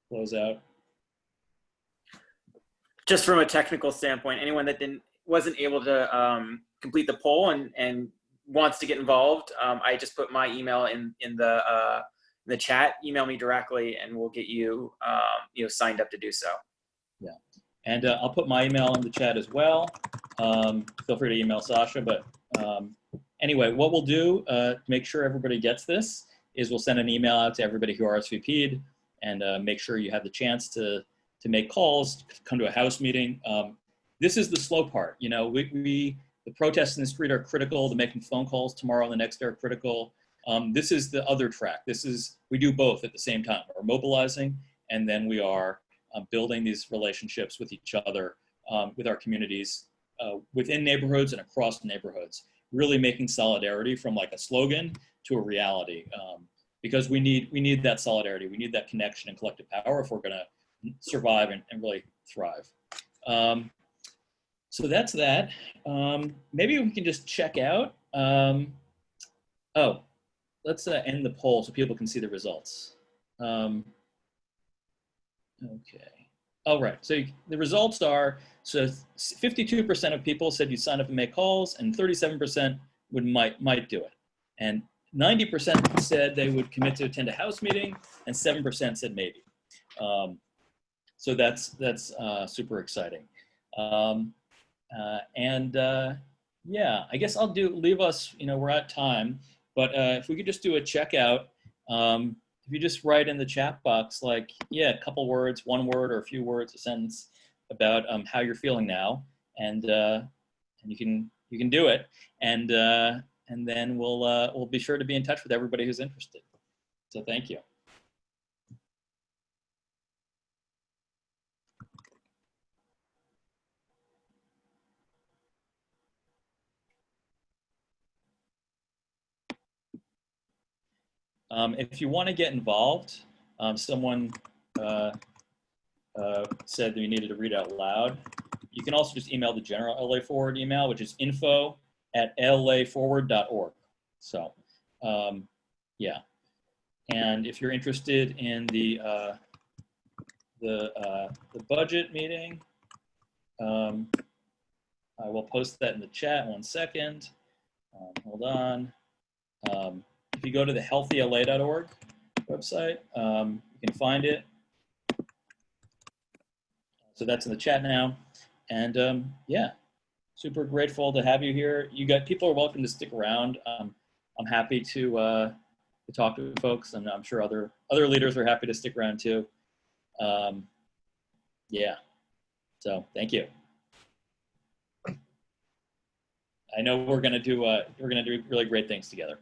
close out? Just from a technical standpoint, anyone that wasn't able to complete the poll and wants to get involved, I just put my email in the chat. Email me directly, and we'll get you signed up to do so. Yeah, and I'll put my email in the chat as well. Feel free to email Sasha. But anyway, what we'll do to make sure everybody gets this is we'll send an email out to everybody who RSVP'd, and make sure you have the chance to make calls, come to a house meeting. This is the slow part. The protests in the street are critical. The making phone calls tomorrow and the next day are critical. This is the other track. We do both at the same time. We're mobilizing and then we are building these relationships with each other, with our communities, within neighborhoods and across neighborhoods, really making solidarity from like a slogan to a reality, because we need that solidarity, we need that connection and collective power if we're going to survive and really thrive. So that's that. Maybe we can just check out. Oh, let's end the poll so people can see the results. Okay. All right. So the results are, so 52% of people said you'd sign up and make calls, and 37% might do it. And 90% said they would commit to attend a House meeting, and 7% said maybe. So that's super exciting. Yeah, I guess I'll leave us, we're at time, but if we could just do a checkout, if you just write in the chat box, like, yeah, a couple words, one word or a few words, a sentence about how you're feeling now, and you can do it, and then we'll be sure to be in touch with everybody who's interested. So thank you. If you want to get involved, someone said that you needed to read out loud. You can also just email the general LA Forward email, which is info@laforward.org. So, yeah. And if you're interested in the budget meeting, I will post that in the chat in 1 second. Hold on. If you go to the healthyla.org website, you can find it. So that's in the chat now. And yeah, super grateful to have you here. People are welcome to stick around. I'm happy to talk to folks, and I'm sure other leaders are happy to stick around too. Yeah, so thank you. I know we're gonna do really great things together.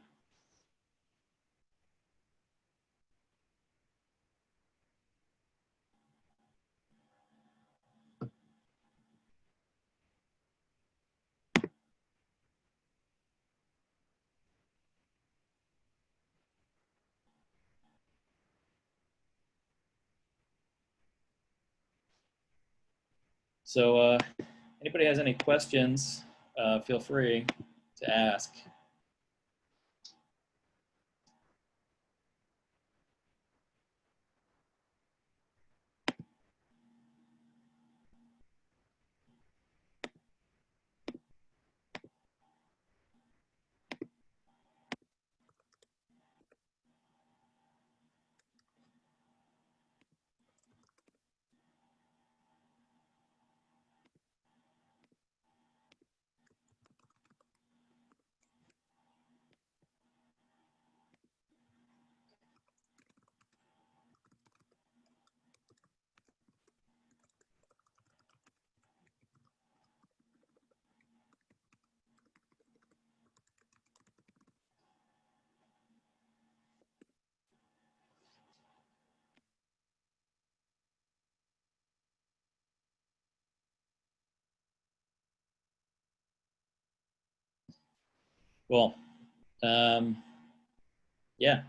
So anybody has any questions, feel free to ask. Cool. Yeah.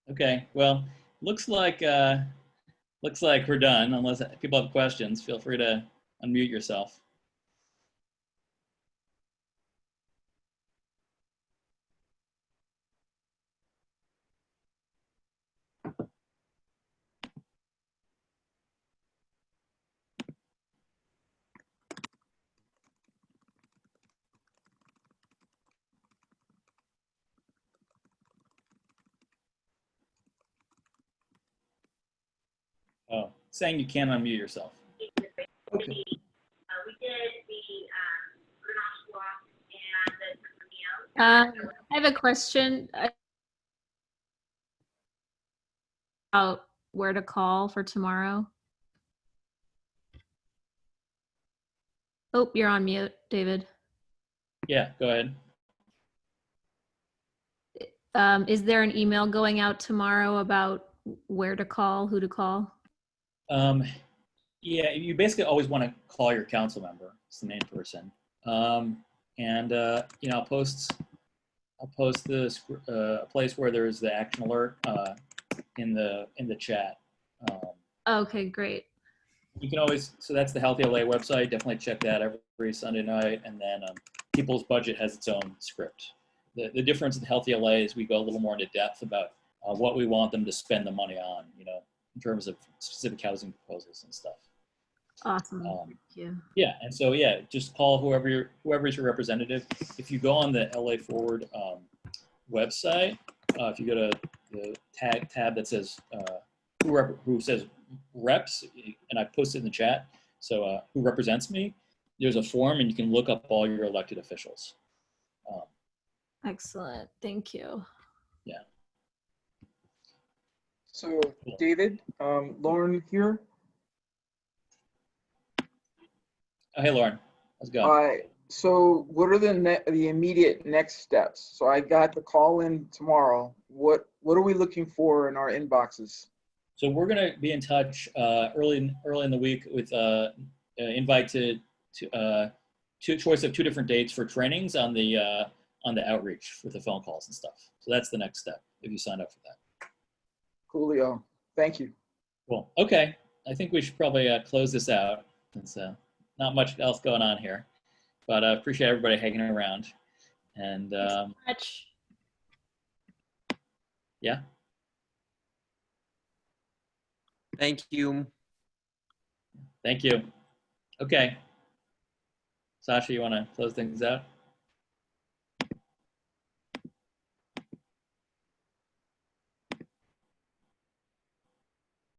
Okay, well, looks like we're done. Unless people have questions, feel free to unmute yourself. Oh, saying you can't unmute yourself. Okay. I have a question about where to call for tomorrow. Oh, you're on mute, David. Yeah, go ahead. Is there an email going out tomorrow about where to call, who to call? Yeah, you basically always want to call your council member. It's the main person. You know, I'll post this a place where there's the action alert in the chat. Okay, great. You can always, so that's the Healthy LA website. Definitely check that every Sunday night. And then People's Budget has its own script. The difference with Healthy LA is we go a little more into depth about what we want them to spend the money on, you know, in terms of specific housing proposals and stuff. Awesome. Thank you. Yeah, and so yeah, just call whoever's your representative. If you go on the LA Forward website, if you go to the tab that says who says reps, and I posted in the chat, so who represents me, there's a form and you can look up all your elected officials. Excellent. Thank you. Yeah. So David, Lauren here. Oh, hey, Lauren. How's it going? So what are the immediate next steps? So I got the call in tomorrow. What are we looking for in our inboxes? So we're going to be in touch early in the week with invite to choice of 2 different dates for trainings on the outreach with the phone calls and stuff. So that's the next step if you sign up for that. Coolio. Thank you. Cool. Okay. I think we should probably close this out. Since not much else going on here, but I appreciate everybody hanging around. And Thanks so much. Yeah. Thank you. Thank you. Okay. Sasha, you want to close things out?